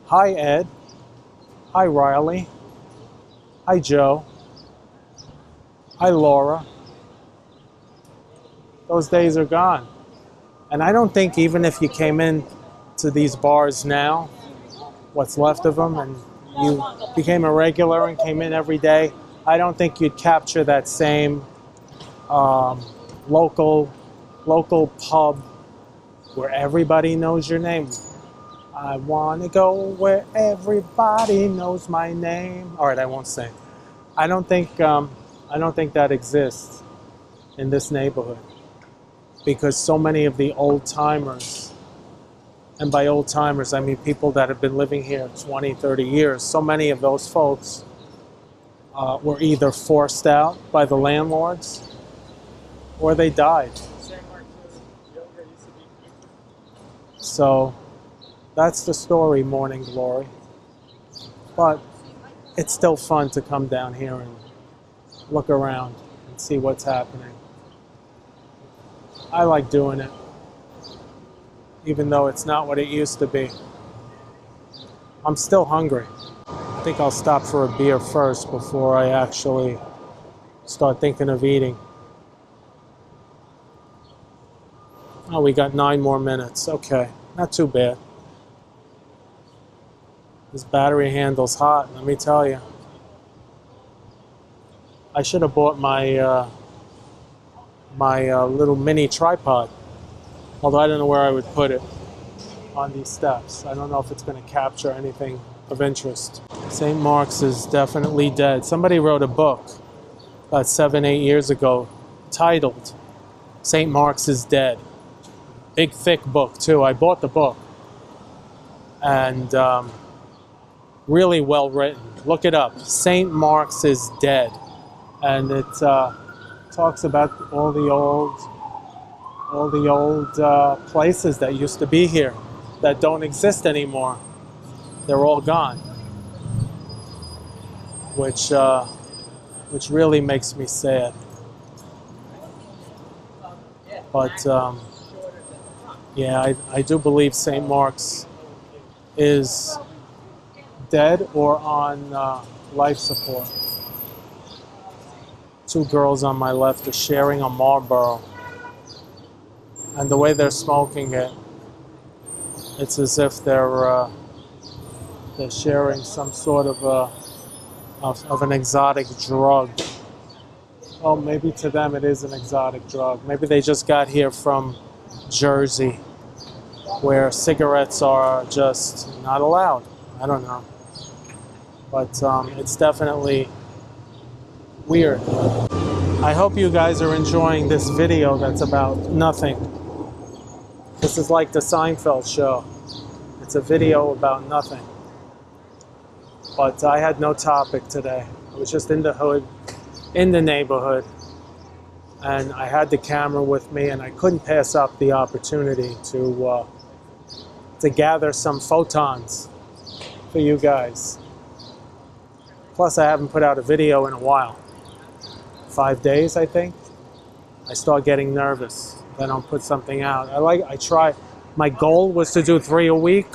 "Hi, Ed. Hi, Riley. Hi, Joe. Hi, Laura." Those days are gone. And I don't think even if you came in to these bars now, what's left of them, and you became a regular and came in every day, I don't think you'd capture that same local pub where everybody knows your name. I want to go where everybody knows my name. All right, I won't sing. I don't think that exists in this neighborhood, because so many of the old timers, and by old timers I mean people that have been living here 20, 30 years, so many of those folks were either forced out by the landlords or they died. So that's the story, Morning Glory. But it's still fun to come down here and look around and see what's happening. I like doing it, even though it's not what it used to be. I'm still hungry. I think I'll stop for a beer first before I actually start thinking of eating. Oh, we got 9 more minutes. Okay, not too bad. This battery handle's hot, let me tell you. I should have bought my little mini tripod, although I don't know where I would put it on these steps. I don't know if it's going to capture anything of interest. St. Mark's is definitely dead. Somebody wrote a book about 7, 8 years ago titled St. Mark's is Dead. Big thick book too. I bought the book, and really well written. Look it up. St. Mark's is Dead, and it talks about all the old places that used to be here that don't exist anymore. They're all gone, which really makes me sad. But yeah, I do believe St. Mark's is dead or on life support. 2 girls on my left are sharing a Marlboro, and the way they're smoking it, it's as if they're sharing some sort of an exotic drug. Well, maybe to them it is an exotic drug. Maybe they just got here from Jersey, where cigarettes are just not allowed. I don't know. But it's definitely weird. I hope you guys are enjoying this video that's about nothing. This is like the Seinfeld show. It's a video about nothing. But I had no topic today. I was just in the hood, in the neighborhood, and I had the camera with me, and I couldn't pass up the opportunity to gather some photons for you guys. Plus, I haven't put out a video in a while. 5 days, I think. I start getting nervous. Then I'll put something out. I try. My goal was to do 3 a week.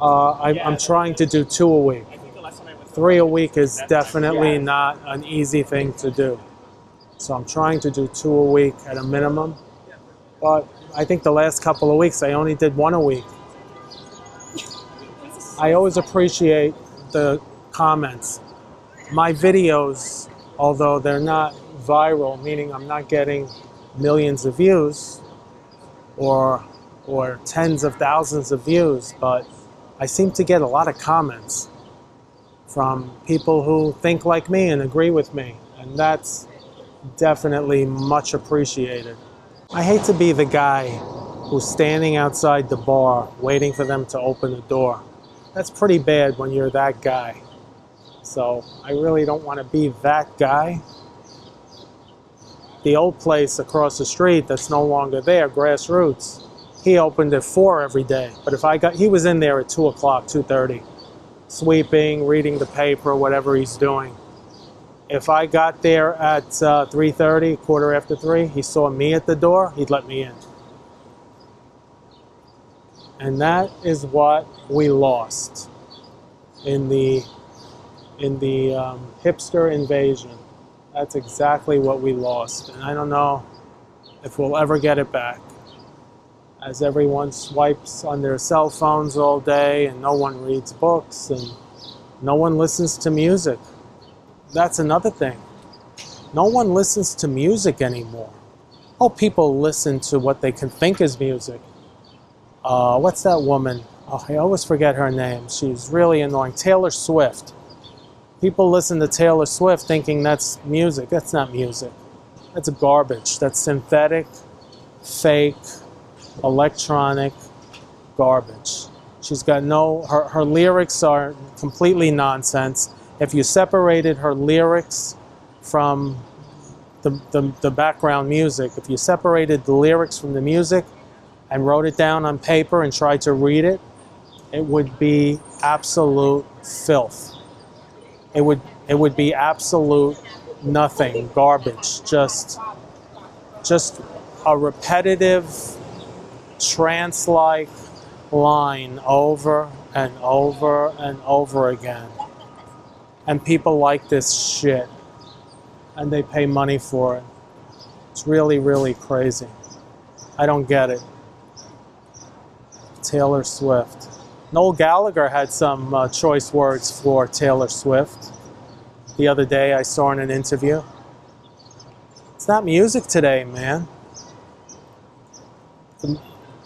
I'm trying to do 2 a week. 3 a week is definitely not an easy thing to do. So I'm trying to do 2 a week at a minimum. But I think the last couple of weeks I only did 1 a week. I always appreciate the comments. My videos, although they're not viral, meaning I'm not getting millions of views or tens of thousands of views, but I seem to get a lot of comments from people who think like me and agree with me, and that's definitely much appreciated. I hate to be the guy who's standing outside the bar waiting for them to open the door. That's pretty bad when you're that guy. So I really don't want to be that guy. The old place across the street that's no longer there, Grassroots, he opened at 4 every day. But he was in there at 2 o'clock, 2:30, sweeping, reading the paper, whatever he's doing. If I got there at 3:30, 3:15, he saw me at the door, he'd let me in. And that is what we lost in the hipster invasion. That's exactly what we lost, and I don't know if we'll ever get it back. as everyone swipes on their cell phones all day and no one reads books and no one listens to music. That's another thing. No one listens to music anymore. Oh, people listen to what they can think is music. What's that woman? Oh, I always forget her name. She's really annoying. Taylor Swift. People listen to Taylor Swift thinking that's music. That's not music. That's garbage. That's synthetic, fake, electronic garbage. She's got her lyrics are completely nonsense. If you separated her lyrics from the background music, if you separated the lyrics from the music and wrote it down on paper and tried to read it, it would be absolute filth. It would be absolute nothing, garbage, just a repetitive trance-like line over and over and over again. And people like this shit, and they pay money for it. It's really, really crazy. I don't get it. Taylor Swift. Noel Gallagher had some choice words for Taylor Swift. The other day I saw in an interview. It's not music today, man.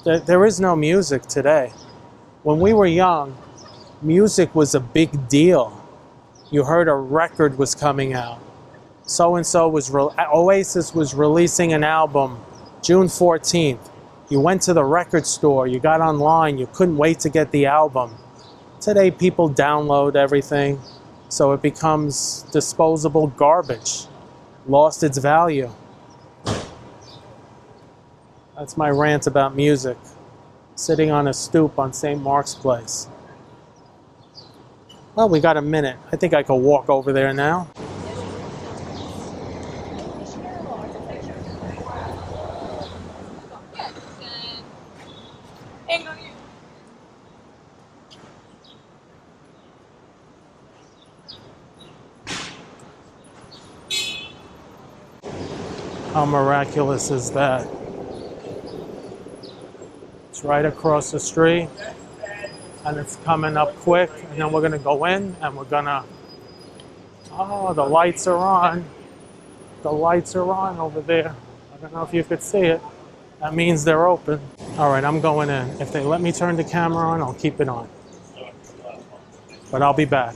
There is no music today. When we were young, music was a big deal. You heard a record was coming out. So-and-so Oasis was releasing an album June 14th. You went to the record store, you got online, you couldn't wait to get the album. Today people download everything, so it becomes disposable garbage. Lost its value. That's my rant about music. Sitting on a stoop on St. Mark's Place. Well, we got a minute. I think I could walk over there now. How miraculous is that? It's right across the street, and it's coming up quick, and then we're gonna go in, and we're gonna, oh, the lights are on. The lights are on over there. I don't know if you could see it. That means they're open. All right, I'm going in. If they let me turn the camera on, I'll keep it on. But I'll be back.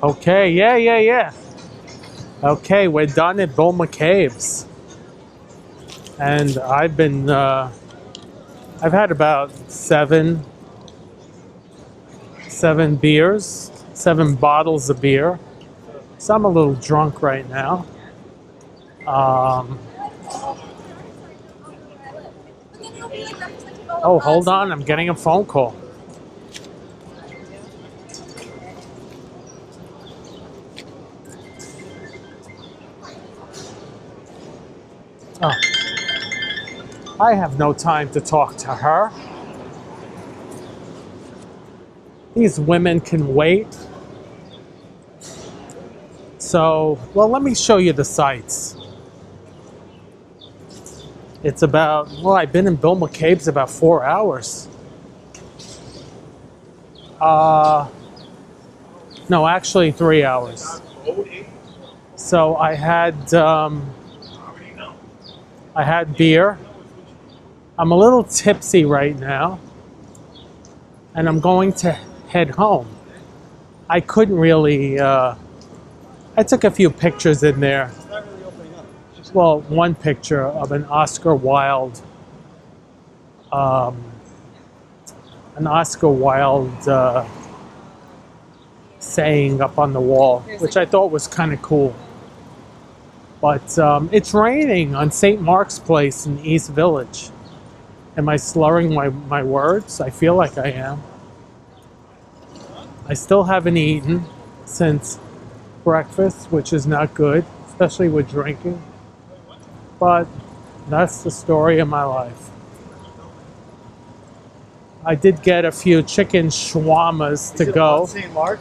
Okay, yeah. Okay, we're done at Bill McCabe's. And I've been, I've had about seven beers, 7 bottles of beer. So I'm a little drunk right now. Oh, hold on, I'm getting a phone call. Oh. I have no time to talk to her. These women can wait. So, well, let me show you the sights. It's about, well, I've been in Bill McCabe's about 4 hours. No, actually 3 hours. So I had beer. I'm a little tipsy right now, and I'm going to head home. I couldn't really, I took a few pictures in there. Well, one picture of an Oscar Wilde saying up on the wall, which I thought was kind of cool. But it's raining on St. Mark's Place in East Village. Am I slurring my words? I feel like I am. I still haven't eaten since breakfast, which is not good, especially with drinking. But that's the story of my life. I did get a few chicken shawarmas to go, St. Mark?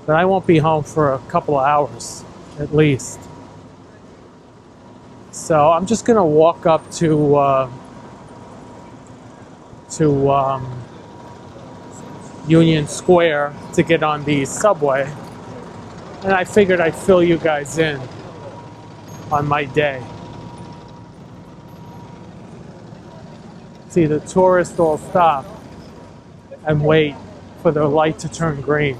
but I won't be home for a couple of hours at least. So I'm just gonna walk up to Union Square to get on the subway, and I figured I'd fill you guys in on my day. See, the tourists all stop and wait for the light to turn green.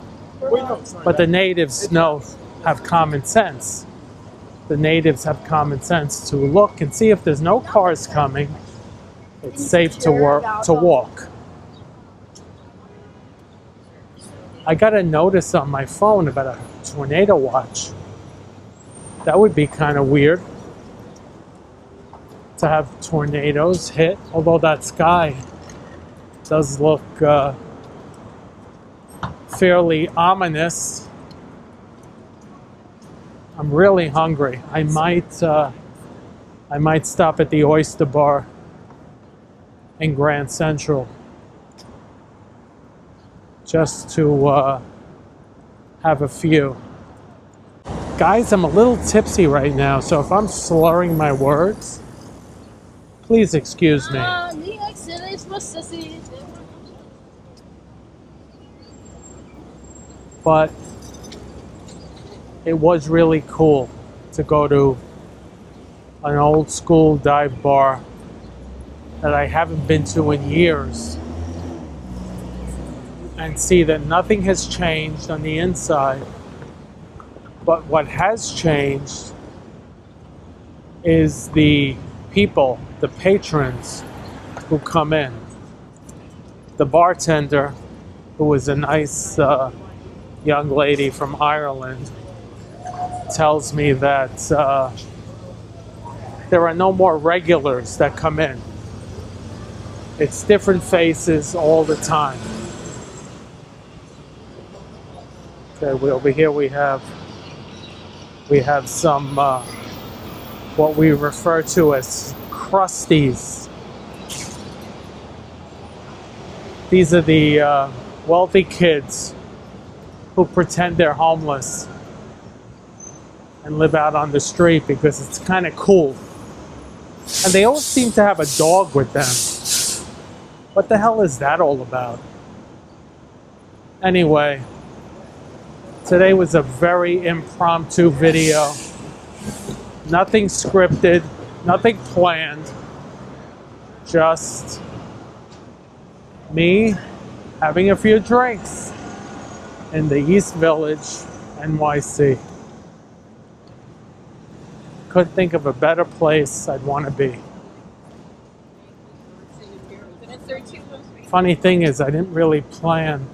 But the natives have common sense. The natives have common sense to look and see if there's no cars coming. It's safe to walk. I got a notice on my phone about a tornado watch. That would be kind of weird to have tornadoes hit, although that sky does look fairly ominous. I'm really hungry. I might stop at the Oyster Bar in Grand Central just to have a few. Guys, I'm a little tipsy right now, so if I'm slurring my words, please excuse me. But it was really cool to go to an old school dive bar that I haven't been to in years and see that nothing has changed on the inside. But what has changed is the people, the patrons who come in. The bartender, who was a nice young lady from Ireland, tells me that there are no more regulars that come in. It's different faces all the time. Okay, over here we have some what we refer to as crusties. These are the wealthy kids who pretend they're homeless and live out on the street because it's kind of cool. And they always seem to have a dog with them. What the hell is that all about? Anyway, today was a very impromptu video. Nothing scripted, nothing planned. Just me having a few drinks in the East Village, NYC. Couldn't think of a better place I'd want to be. Funny thing is, I didn't really plan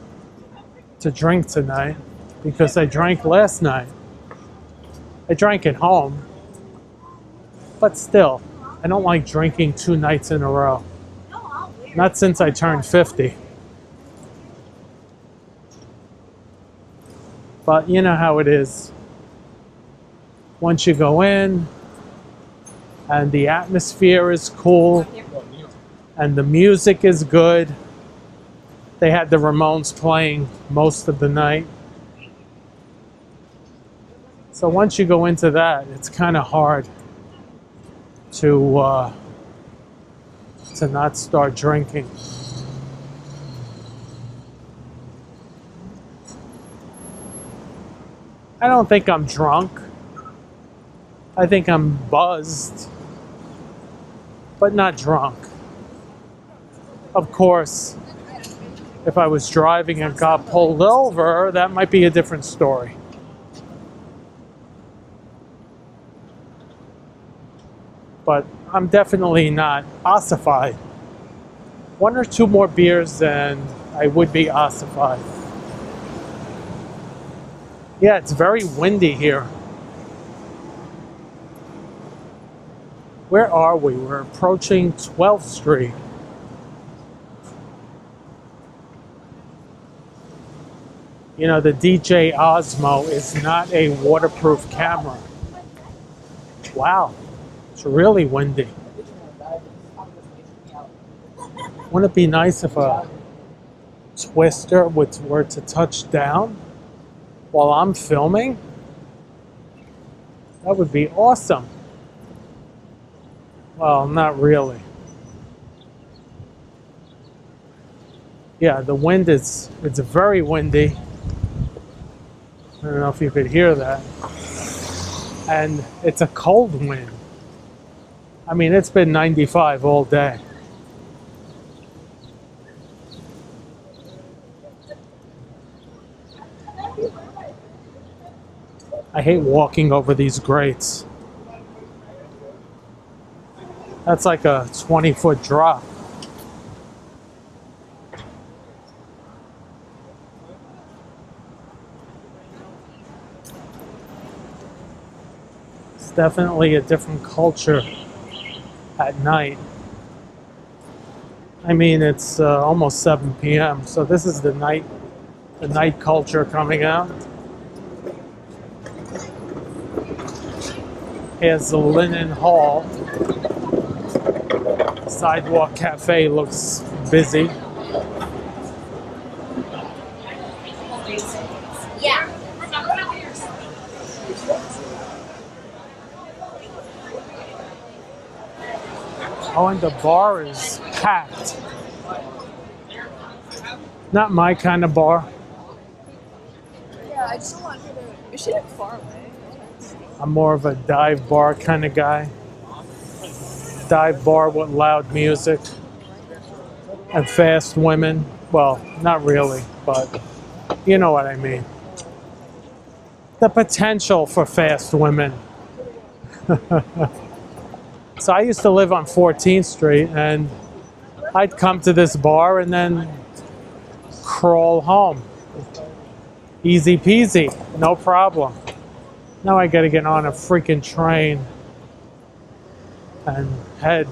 to drink tonight because I drank last night. I drank at home, but still, I don't like drinking 2 nights in a row. Not since I turned 50. But you know how it is. Once you go in, and the atmosphere is cool, and the music is good. They had the Ramones playing most of the night. So once you go into that, it's kind of hard to not start drinking. I don't think I'm drunk. I think I'm buzzed, but not drunk. Of course, if I was driving and got pulled over, that might be a different story. But I'm definitely not ossified. 1 or 2 more beers and I would be ossified. Yeah, it's very windy here. Where are we? We're approaching 12th Street. You know, the DJ Osmo is not a waterproof camera. Wow, it's really windy. Wouldn't it be nice if a Twister were to touch down while I'm filming, that would be awesome. Well, not really. Yeah, the wind it's very windy. I don't know if you could hear that. And it's a cold wind. I mean, it's been 95 all day. I hate walking over these grates. That's like a 20-foot drop. It's definitely a different culture at night. I mean, it's almost 7 p.m., so this is the night culture coming out. Here's the Linen Hall. Sidewalk Cafe looks busy. Yeah. Oh, and the bar is packed. Not my kind of bar. Yeah, I just don't want her to. We should have far away. I'm more of a dive bar kind of guy. Dive bar with loud music and fast women. Well, not really, but you know what I mean. The potential for fast women. So I used to live on 14th Street, and I'd come to this bar and then crawl home. Easy peasy, no problem. Now I gotta get on a freaking train and head,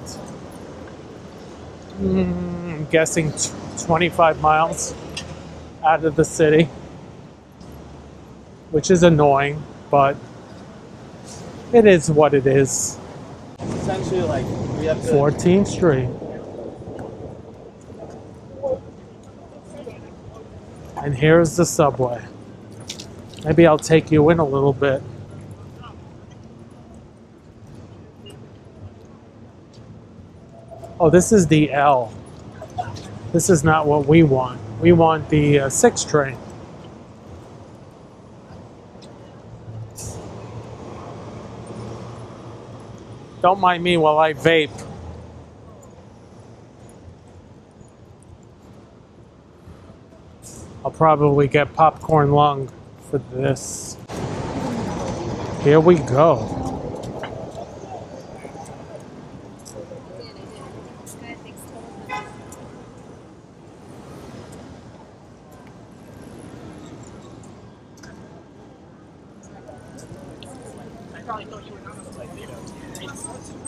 I'm guessing 25 miles out of the city, which is annoying, but it is what it is. Essentially, like, we have to. 14th Street. And here's the subway. Maybe I'll take you in a little bit. Oh, this is the L. This is not what we want. We want the 6 train. Don't mind me while I vape. I'll probably get popcorn lung for this. Here we go.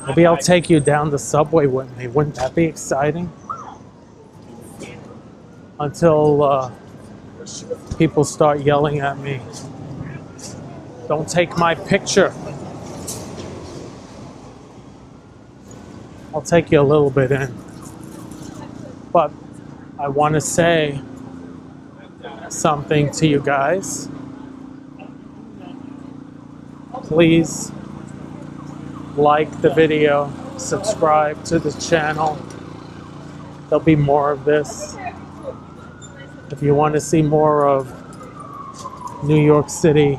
Maybe I'll take you down the subway with me. Wouldn't that be exciting? Until people start yelling at me. Don't take my picture. I'll take you a little bit in. But I want to say something to you guys. Please like the video, subscribe to the channel. There'll be more of this. If you want to see more of New York City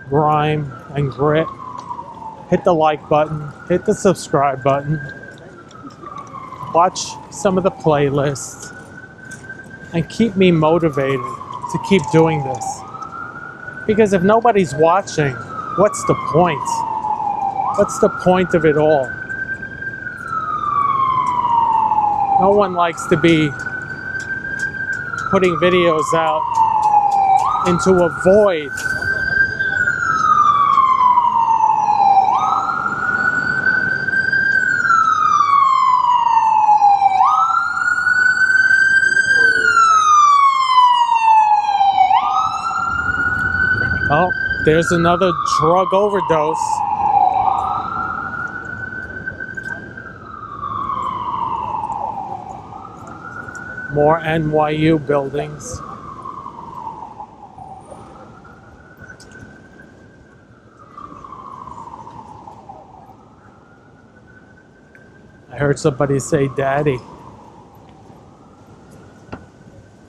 grime and grit, hit the like button, hit the subscribe button, watch some of the playlists, and keep me motivated to keep doing this. Because if nobody's watching, what's the point? What's the point of it all? No one likes to be putting videos out into a void. Oh, there's another drug overdose. More NYU buildings. I heard somebody say daddy.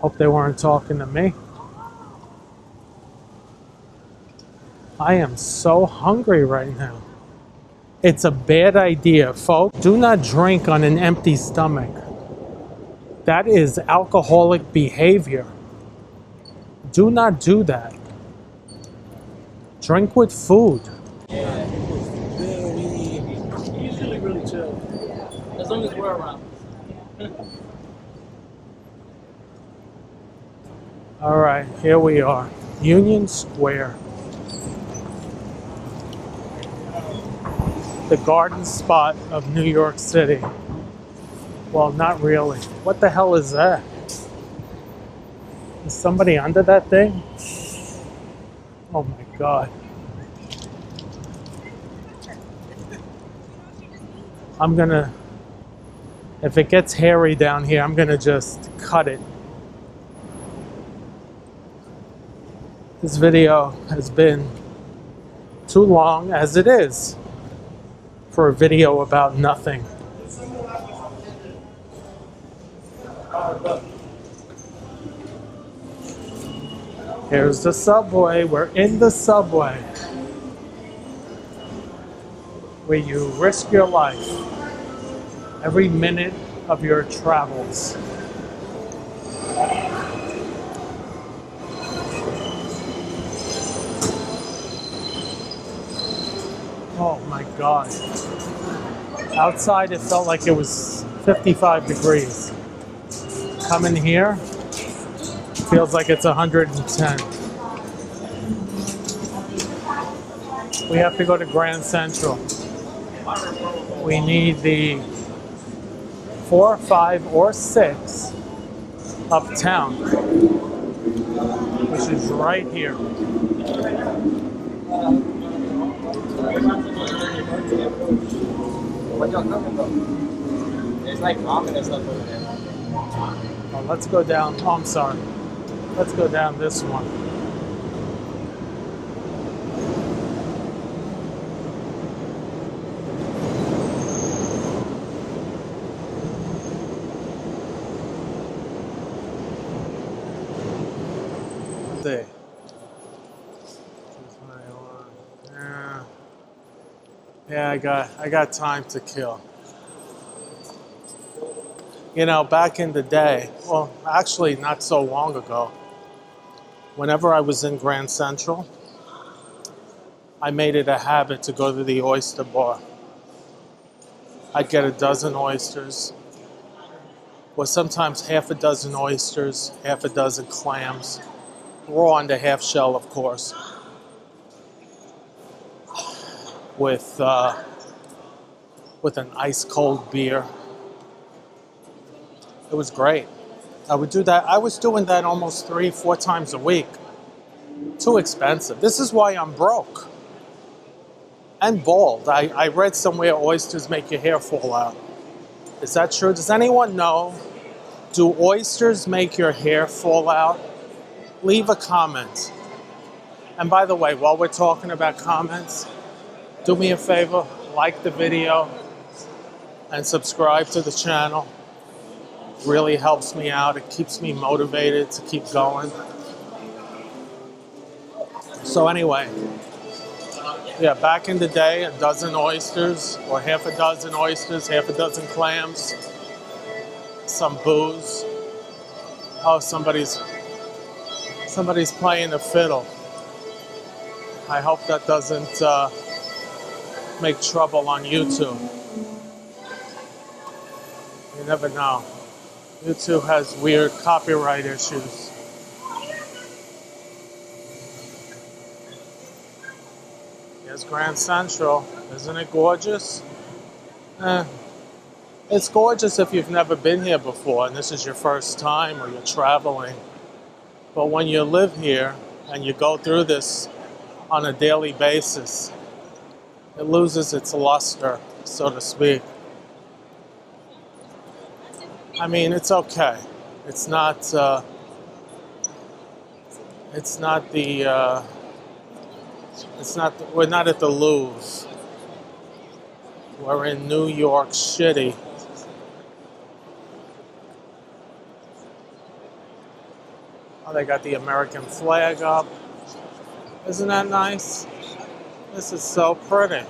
Hope they weren't talking to me. I am so hungry right now. It's a bad idea, folks. Do not drink on an empty stomach. That is alcoholic behavior. Do not do that. Drink with food. Yeah, it was very, usually really chill. As long as we're around. All right, here we are. Union Square. The garden spot of New York City. Well, not really. What the hell is that? Is somebody under that thing? Oh my God. I'm gonna, if it gets hairy down here, I'm gonna just cut it. This video has been too long as it is for a video about nothing. Here's the subway. We're in the subway, where you risk your life every minute of your travels. Oh my God. Outside it felt like it was 55 degrees. Coming here, feels like it's 110. We have to go to Grand Central. We need the 4, 5, or 6 uptown, which is right here. What y'all cooking though? There's like ramen and stuff over there. Oh, let's go down. Oh, I'm sorry. Let's go down this one. There. Yeah, I got time to kill. You know, back in the day, well, actually not so long ago, whenever I was in Grand Central, I made it a habit to go to the oyster bar. I'd get a dozen oysters, or sometimes half a dozen oysters, half a dozen clams, raw on the half shell, of course, with an ice cold beer. It was great. I would do that. I was doing that almost 3, 4 times a week. Too expensive. This is why I'm broke and bald. I read somewhere oysters make your hair fall out. Is that true? Does anyone know? Do oysters make your hair fall out? Leave a comment. And by the way, while we're talking about comments, do me a favor, like the video and subscribe to the channel. Really helps me out. It keeps me motivated to keep going. So anyway, yeah, back in the day, a dozen oysters, or half a dozen oysters, half a dozen clams, some booze. Oh, somebody's playing a fiddle. I hope that doesn't make trouble on YouTube. You never know. YouTube has weird copyright issues. Here's Grand Central. Isn't it gorgeous? It's gorgeous if you've never been here before and this is your first time or you're traveling. But when you live here and you go through this on a daily basis, it loses its luster, so to speak. I mean, it's okay. It's not. It's not the. It's not. We're not at the Louvre. We're in New York City. Oh, they got the American flag up. Isn't that nice? This is so pretty.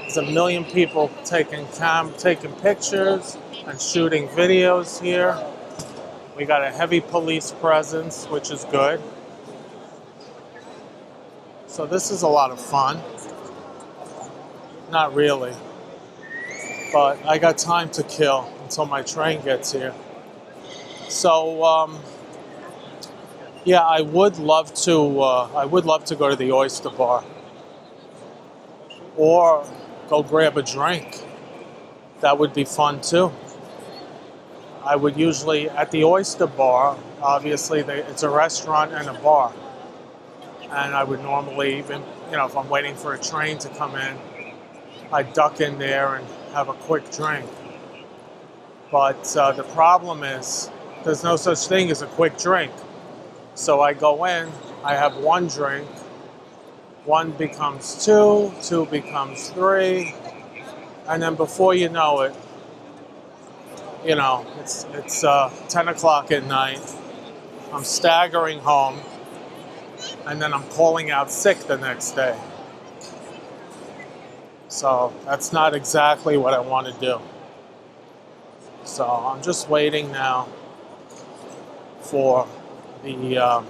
There's a million people taking pictures and shooting videos here. We got a heavy police presence, which is good. So this is a lot of fun. Not really. But I got time to kill until my train gets here. So, yeah, I would love to go to the Oyster Bar. Or go grab a drink. That would be fun too. I would usually, at the Oyster Bar, obviously it's a restaurant and a bar. And I would normally, even, if I'm waiting for a train to come in, I'd duck in there and have a quick drink. But the problem is, there's no such thing as a quick drink. So I go in, I have one drink, one becomes two, two becomes three, and then before you know it, it's 10 o'clock at night. I'm staggering home, and then I'm calling out sick the next day. So that's not exactly what I want to do. So I'm just waiting now for the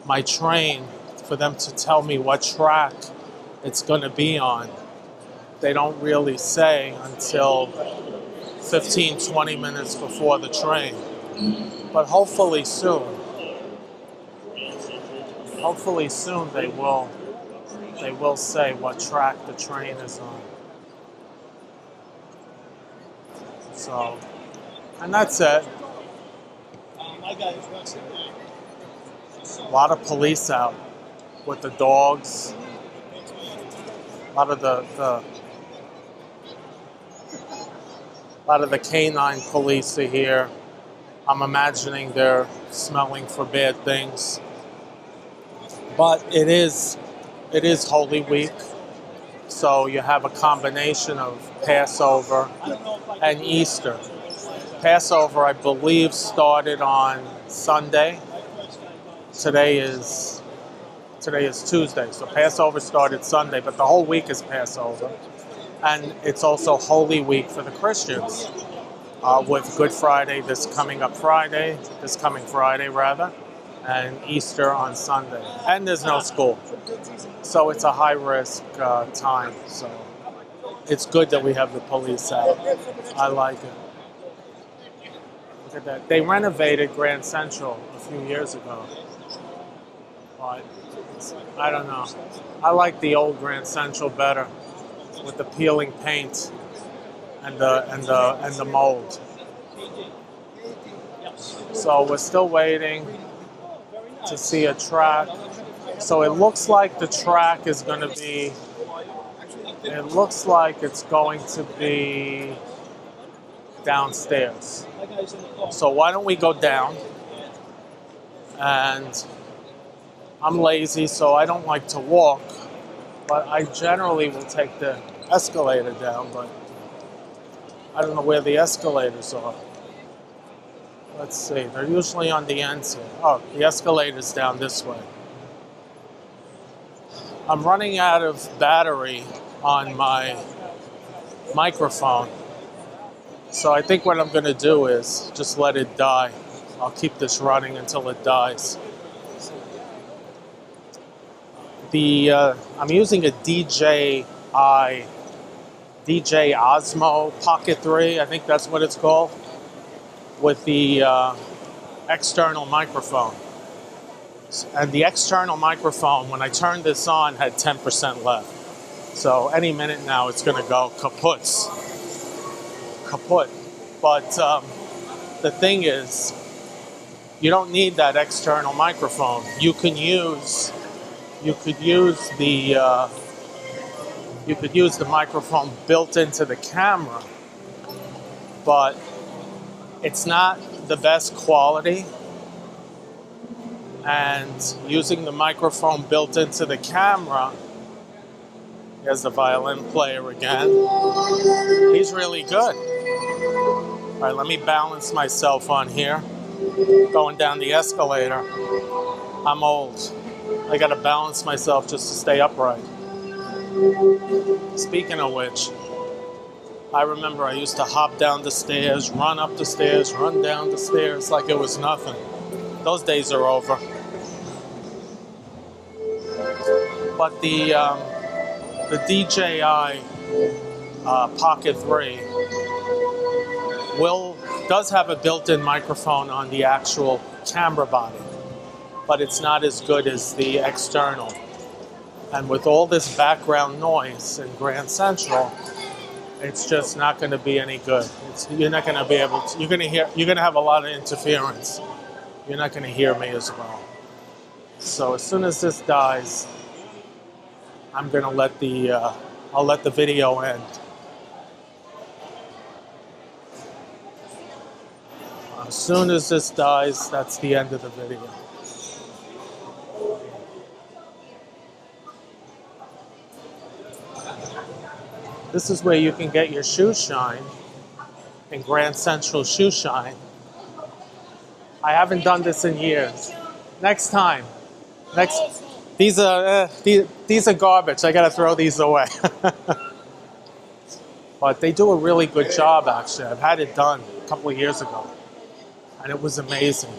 my train, for them to tell me what track it's going to be on. They don't really say until 15, 20 minutes before the train. But hopefully soon they will say what track the train is on. So, and that's it. A lot of police out with the dogs. A lot of the canine police are here. I'm imagining they're smelling for bad things. But it is Holy Week, so you have a combination of Passover and Easter. Passover, I believe, started on Sunday. Today is Tuesday, so Passover started Sunday, but the whole week is Passover. And it's also Holy Week for the Christians, with Good Friday this coming Friday, and Easter on Sunday. And there's no school. So it's a high-risk time. So it's good that we have the police out. I like it. Look at that. They renovated Grand Central a few years ago. But I don't know. I like the old Grand Central better, with the peeling paint and the mold. So we're still waiting to see a track. So it looks like the track is going to be. It looks like it's going to be downstairs. So why don't we go down? And I'm lazy, so I don't like to walk, but I generally will take the escalator down, but I don't know where the escalators are. Let's see, they're usually on the ends here. Oh, the escalator's down this way. I'm running out of battery on my microphone, so I think what I'm going to do is just let it die. I'll keep this running until it dies. I'm using a DJI Osmo Pocket 3, I think that's what it's called, with the external microphone. And the external microphone, when I turned this on, had 10% left. So any minute now it's going to go kaput. But the thing is, you don't need that external microphone. You could use the microphone built into the camera, but It's not the best quality, and using the microphone built into the camera, here's the violin player again, he's really good. All right, let me balance myself on here, going down the escalator. I'm old. I gotta balance myself just to stay upright. Speaking of which, I remember I used to hop down the stairs, run up the stairs, run down the stairs like it was nothing. Those days are over. But the DJI Pocket 3 does have a built-in microphone on the actual camera body, but it's not as good as the external. And with all this background noise in Grand Central, it's just not going to be any good. You're not going to be able to. You're going to have a lot of interference. You're not going to hear me as well. So as soon as this dies, I'm going to let I'll let the video end. As soon as this dies, that's the end of the video. This is where you can get your shoe shine in Grand Central Shoe Shine. I haven't done this in years. Next time. These are garbage. I gotta throw these away. But they do a really good job, actually. I've had it done a couple of years ago, and it was amazing.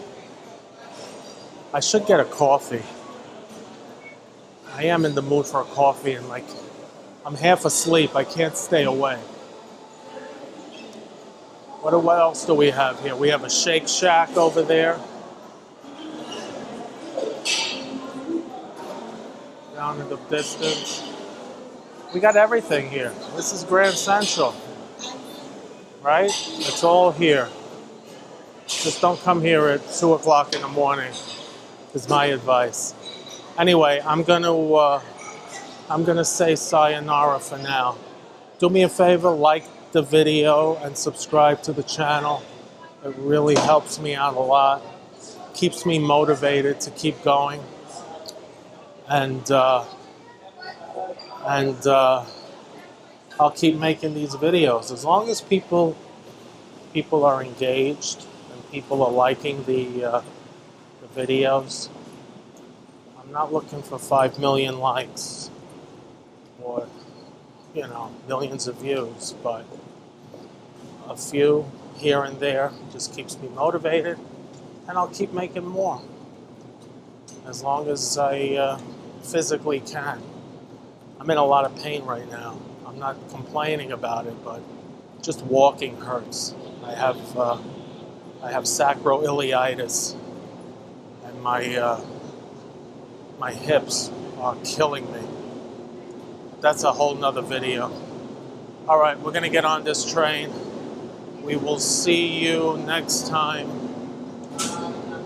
I should get a coffee. I am in the mood for a coffee, and I'm half asleep. I can't stay away. What else do we have here? We have a Shake Shack over there. Down in the distance. We got everything here. This is Grand Central. Right? It's all here. Just don't come here at 2 o'clock in the morning, is my advice. Anyway, I'm gonna say sayonara for now. Do me a favor, like the video and subscribe to the channel. It really helps me out a lot. Keeps me motivated to keep going. And I'll keep making these videos. As long as people are engaged and people are liking the videos. I'm not looking for 5 million likes or, millions of views, but a few here and there just keeps me motivated, and I'll keep making more as long as I physically can. I'm in a lot of pain right now. I'm not complaining about it, but just walking hurts. I have sacroiliitis, and my hips are killing me. That's a whole nother video. All right, we're gonna get on this train. We will see you next time.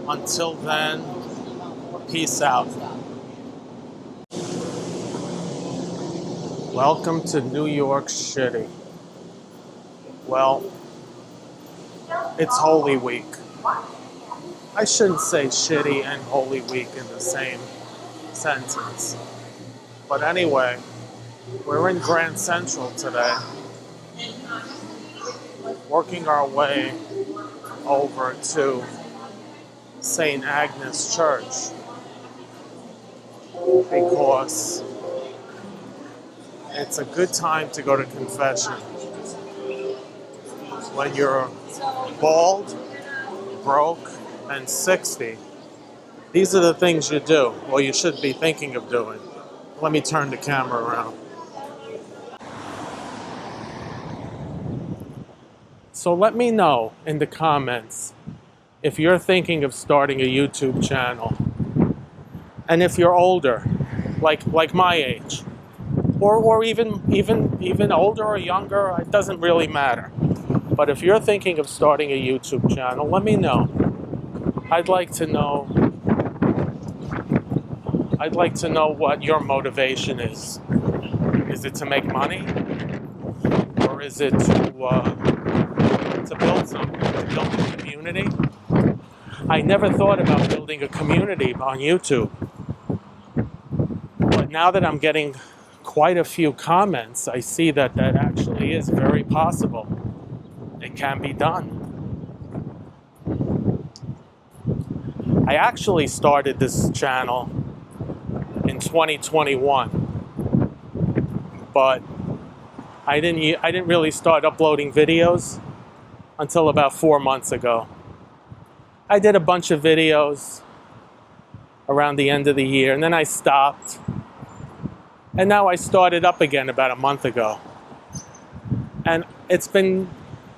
Until then, peace out. Welcome to New York City. Well, it's Holy Week. I shouldn't say shitty and Holy Week in the same sentence. But anyway, we're in Grand Central today, working our way over to St. Agnes Church because it's a good time to go to confession. When you're bald, broke, and 60, these are the things you do, or you should be thinking of doing. Let me turn the camera around. So let me know in the comments if you're thinking of starting a YouTube channel. And if you're older, like my age, or even older or younger, it doesn't really matter. But if you're thinking of starting a YouTube channel, let me know. I'd like to know what your motivation is. Is it to make money? Or is it to build something, to build community. I never thought about building a community on YouTube. But now that I'm getting quite a few comments, I see that that actually is very possible. It can be done. I actually started this channel in 2021, but I didn't really start uploading videos until about 4 months ago. I did a bunch of videos around the end of the year, and then I stopped. And now I started up again about a month ago. And it's been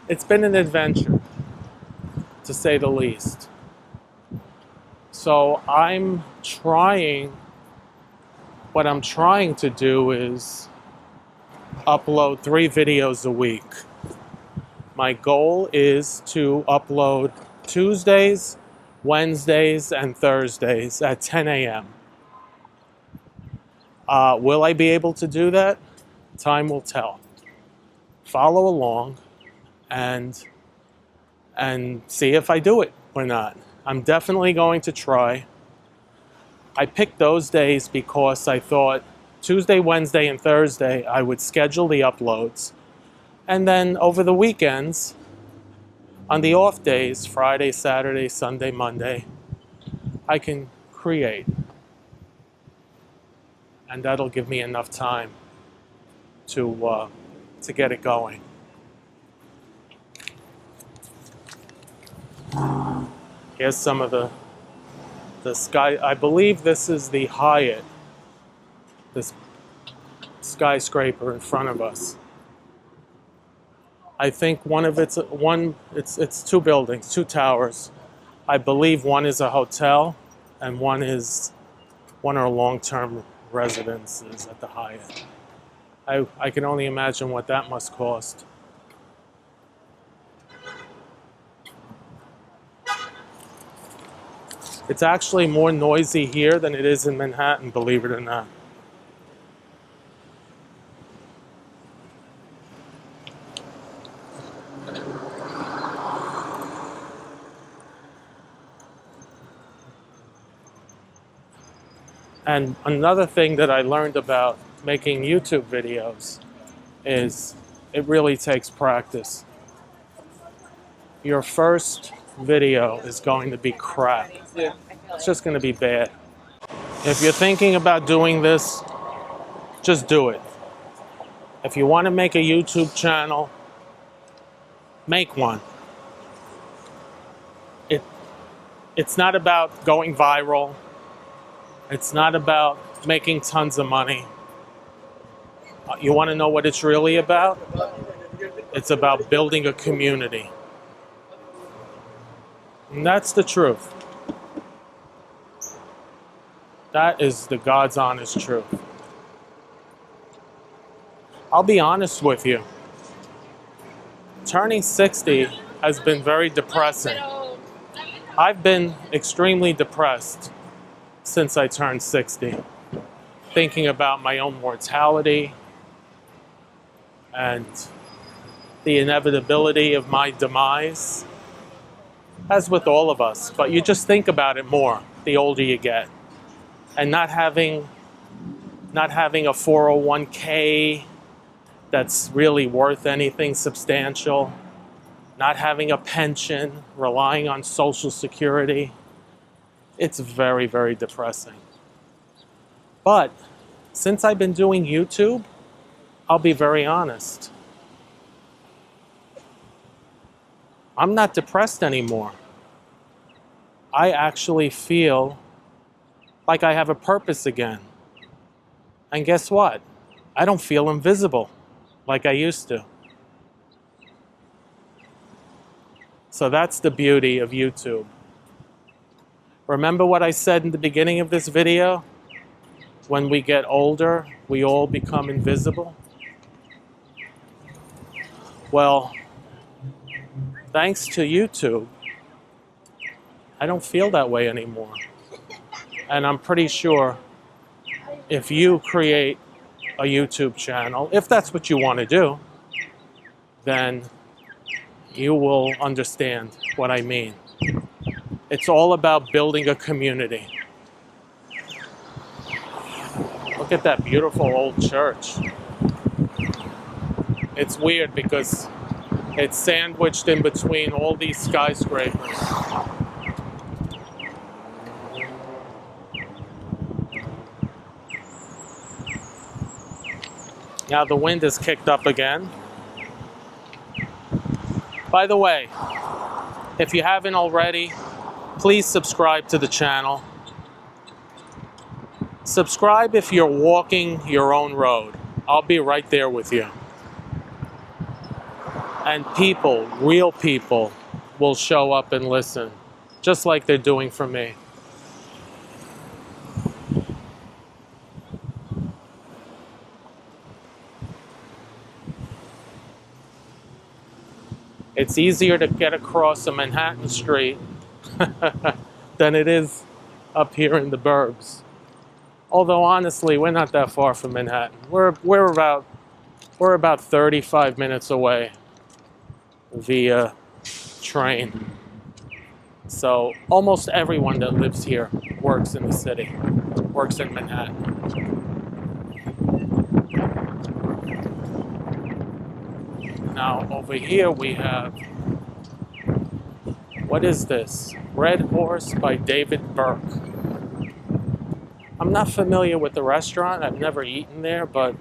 an adventure, to say the least. So what I'm trying to do is upload 3 videos a week. My goal is to upload Tuesdays, Wednesdays, and Thursdays at 10 a.m. Will I be able to do that? Time will tell. Follow along and see if I do it or not. I'm definitely going to try. I picked those days because I thought Tuesday, Wednesday, and Thursday I would schedule the uploads. And then over the weekends, on the off days, Friday, Saturday, Sunday, Monday, I can create. And that'll give me enough time to get it going. Here's some of the sky. I believe this is the Hyatt, this skyscraper in front of us. I think it's 2 buildings, 2 towers. I believe one is a hotel and one are long-term residences at the Hyatt. I can only imagine what that must cost. It's actually more noisy here than it is in Manhattan, believe it or not. And another thing that I learned about making YouTube videos is it really takes practice. Your first video is going to be crap. Yeah. It's just going to be bad. If you're thinking about doing this, just do it. If you want to make a YouTube channel, make one. It's not about going viral. It's not about making tons of money. You want to know what it's really about? It's about building a community. And that's the truth. That is the God's honest truth. I'll be honest with you. Turning 60 has been very depressing. I've been extremely depressed since I turned 60. Thinking about my own mortality and the inevitability of my demise, as with all of us. But you just think about it more the older you get. And not having a 401k that's really worth anything substantial, not having a pension, relying on Social Security. It's very, very depressing. But since I've been doing YouTube, I'll be very honest. I'm not depressed anymore. I actually feel like I have a purpose again. And guess what? I don't feel invisible like I used to. So that's the beauty of YouTube. Remember what I said in the beginning of this video? When we get older, we all become invisible. Well, thanks to YouTube, I don't feel that way anymore. And I'm pretty sure if you create a YouTube channel, if that's what you want to do, then you will understand what I mean. It's all about building a community. Look at that beautiful old church. It's weird because it's sandwiched in between all these skyscrapers. Now the wind is kicked up again. By the way, if you haven't already, please subscribe to the channel. Subscribe if you're walking your own road. I'll be right there with you. And people, real people, will show up and listen, just like they're doing for me. It's easier to get across a Manhattan street than it is up here in the burbs. Although honestly, we're not that far from Manhattan. We're about 35 minutes away via train. So almost everyone that lives here works in the city, works in Manhattan. Now over here we have, what is this? Red Horse by David Burke. I'm not familiar with the restaurant. I've never eaten there, but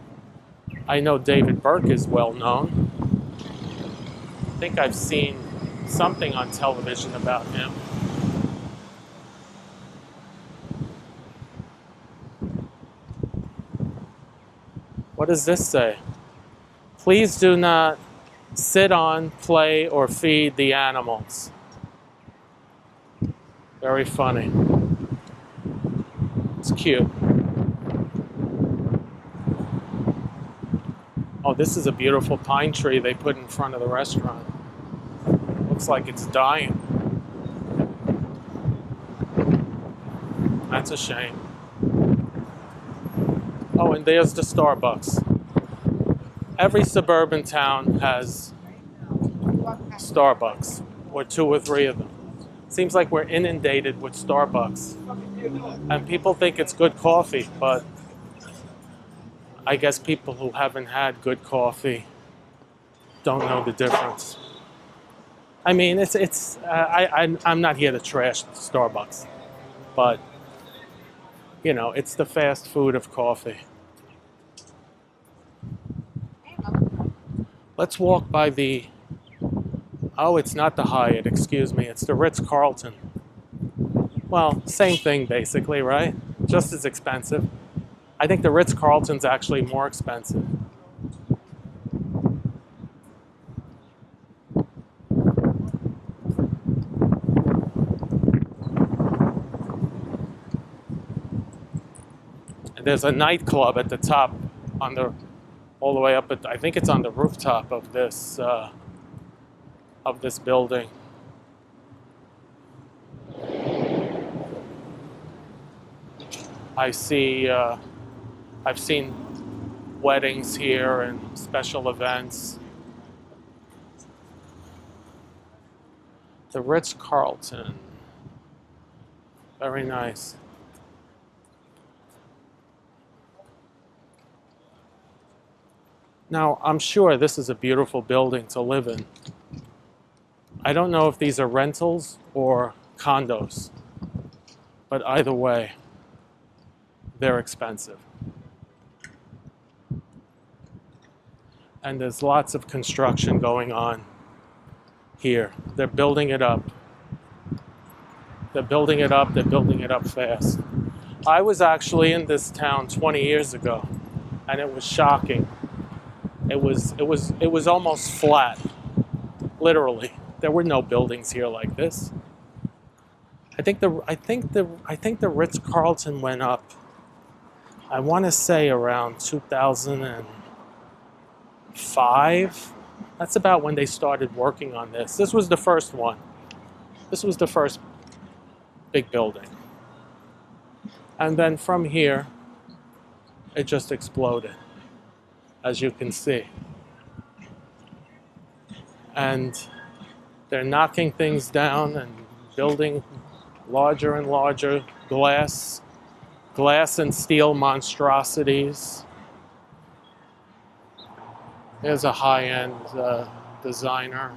I know David Burke is well known. I think I've seen something on television about him. What does this say? Please do not sit on, play, or feed the animals. Very funny. It's cute. Oh, this is a beautiful pine tree they put in front of the restaurant. Looks like it's dying. That's a shame. Oh, and there's the Starbucks. Every suburban town has Starbucks, or 2 or 3 of them. Seems like we're inundated with Starbucks. And people think it's good coffee, but I guess people who haven't had good coffee don't know the difference. I mean, I'm not here to trash Starbucks, but you know, it's the fast food of coffee. Let's walk by the, oh, it's not the Hyatt, excuse me, it's the Ritz-Carlton. Well, same thing basically, right? Just as expensive. I think the Ritz-Carlton's actually more expensive. And there's a nightclub at the top, on the, all the way up at, I think it's on the rooftop of this building. I see, I've seen weddings here and special events. The Ritz-Carlton. Very nice. Now, I'm sure this is a beautiful building to live in. I don't know if these are rentals or condos, but either way, they're expensive. And there's lots of construction going on here. They're building it up. They're building it up, they're building it up fast. I was actually in this town 20 years ago, and it was shocking. It was almost flat, literally. There were no buildings here like this. I think the Ritz-Carlton went up, I want to say around 2005. That's about when they started working on this. This was the first one. This was the first big building. And then from here, it just exploded, as you can see. And They're knocking things down and building larger and larger glass and steel monstrosities. There's a high-end designer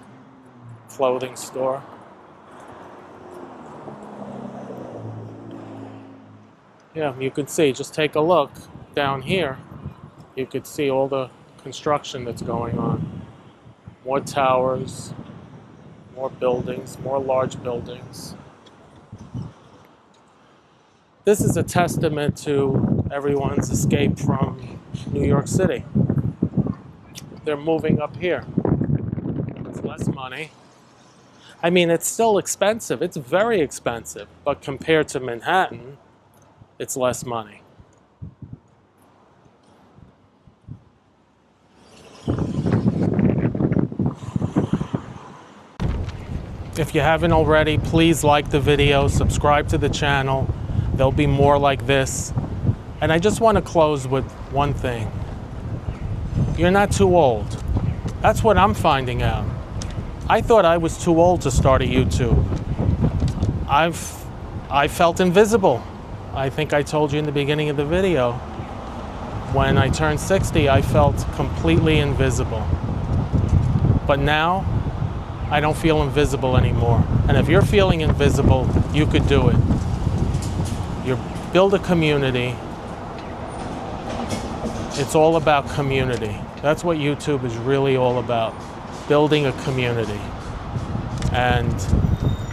clothing store. Yeah, you can see, just take a look down here. You could see all the construction that's going on. More towers, more buildings, more large buildings. This is a testament to everyone's escape from New York City. They're moving up here. It's less money. I mean, it's still expensive. It's very expensive. But compared to Manhattan, it's less money. If you haven't already, please like the video, subscribe to the channel. There'll be more like this. And I just want to close with one thing. You're not too old. That's what I'm finding out. I thought I was too old to start a YouTube. I felt invisible. I think I told you in the beginning of the video. When I turned 60, I felt completely invisible. But now, I don't feel invisible anymore. And if you're feeling invisible, you could do it. You build a community. It's all about community. That's what YouTube is really all about. Building a community. And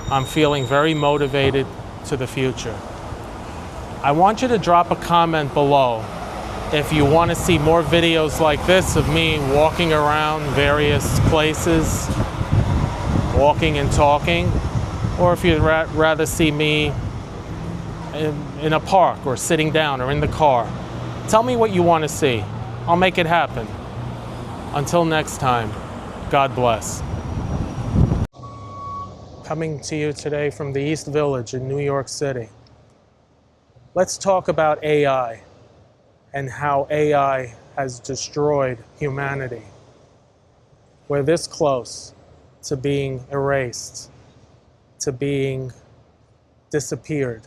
I'm feeling very motivated to the future. I want you to drop a comment below if you want to see more videos like this of me walking around various places, walking and talking, or if you'd rather see me in a park or sitting down or in the car. Tell me what you want to see. I'll make it happen. Until next time, God bless. Coming to you today from the East Village in New York City. Let's talk about AI and how AI has destroyed humanity. We're this close to being erased, to being disappeared.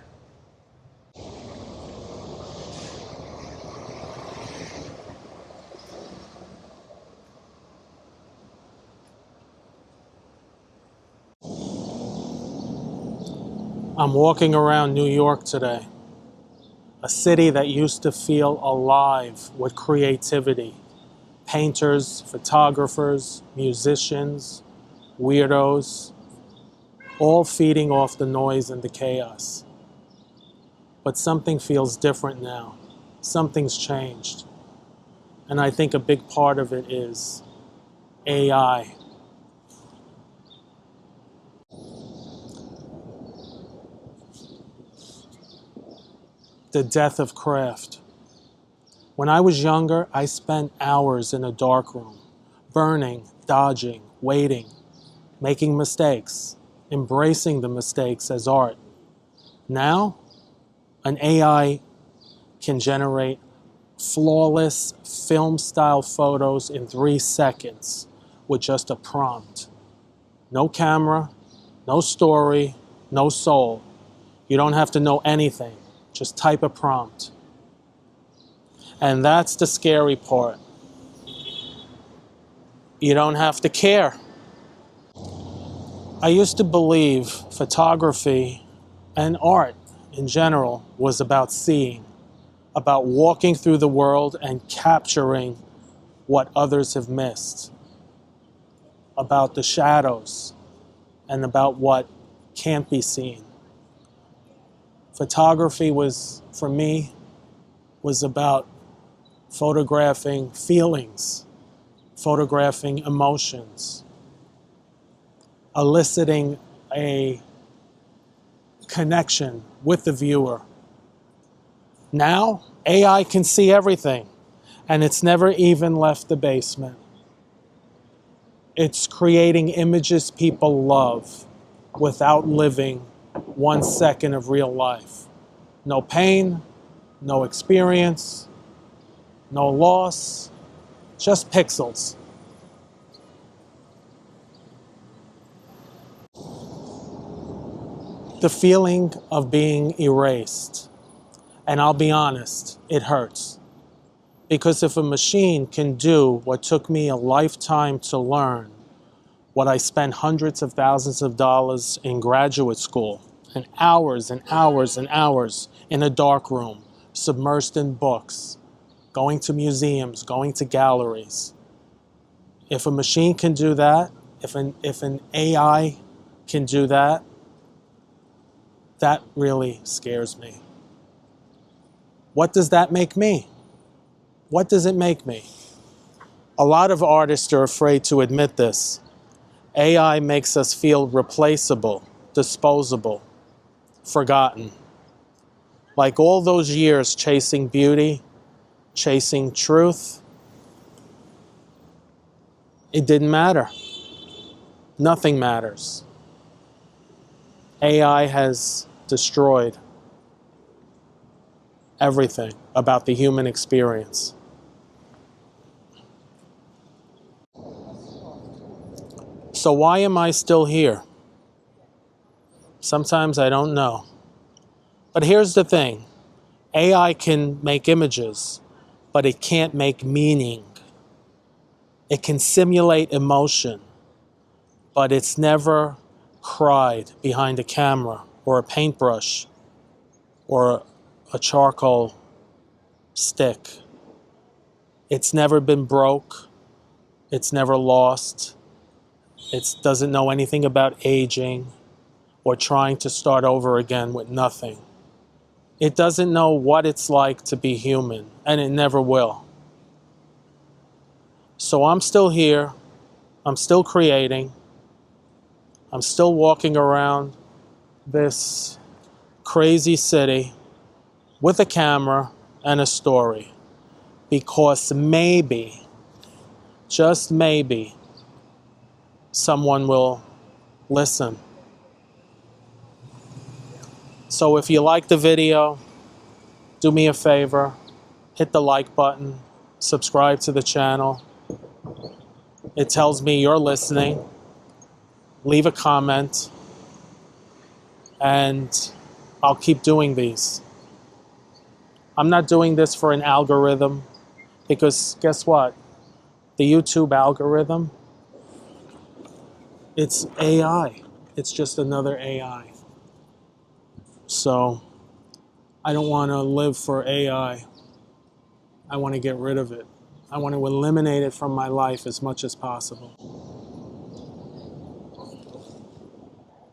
I'm walking around New York today, a city that used to feel alive with creativity. Painters, photographers, musicians, weirdos, all feeding off the noise and the chaos. But something feels different now. Something's changed. And I think a big part of it is AI. The death of craft. When I was younger, I spent hours in a dark room, burning, dodging, waiting, making mistakes, embracing the mistakes as art. Now, an AI can generate flawless film-style photos in 3 seconds with just a prompt. No camera, no story, no soul. You don't have to know anything. Just type a prompt. And that's the scary part. You don't have to care. I used to believe photography and art in general was about seeing, about walking through the world and capturing what others have missed, about the shadows and about what can't be seen. Photography was, for me, was about photographing feelings, photographing emotions, eliciting a connection with the viewer. Now, AI can see everything, and it's never even left the basement. It's creating images people love without living 1 second of real life. No pain, no experience, no loss, just pixels. the feeling of being erased. And I'll be honest, it hurts. Because if a machine can do what took me a lifetime to learn, what I spent hundreds of thousands of dollars in graduate school, and hours and hours and hours in a dark room, submersed in books, going to museums, going to galleries. If a machine can do that, if an AI can do that, that really scares me. What does that make me? What does it make me? A lot of artists are afraid to admit this. AI makes us feel replaceable, disposable, forgotten. Like all those years chasing beauty, chasing truth, it didn't matter. Nothing matters. AI has destroyed everything about the human experience. So why am I still here? Sometimes I don't know. But here's the thing. AI can make images, but it can't make meaning. It can simulate emotion, but it's never cried behind a camera or a paintbrush or a charcoal stick. It's never been broke. It's never lost. It doesn't know anything about aging or trying to start over again with nothing. It doesn't know what it's like to be human, and it never will. So I'm still here. I'm still creating. I'm still walking around this crazy city with a camera and a story. Because maybe, just maybe, someone will listen. So if you like the video, do me a favor, hit the like button, subscribe to the channel. It tells me you're listening. Leave a comment, and I'll keep doing these. I'm not doing this for an algorithm, because guess what? The YouTube algorithm, it's AI. It's just another AI. So I don't want to live for AI. I want to get rid of it. I want to eliminate it from my life as much as possible.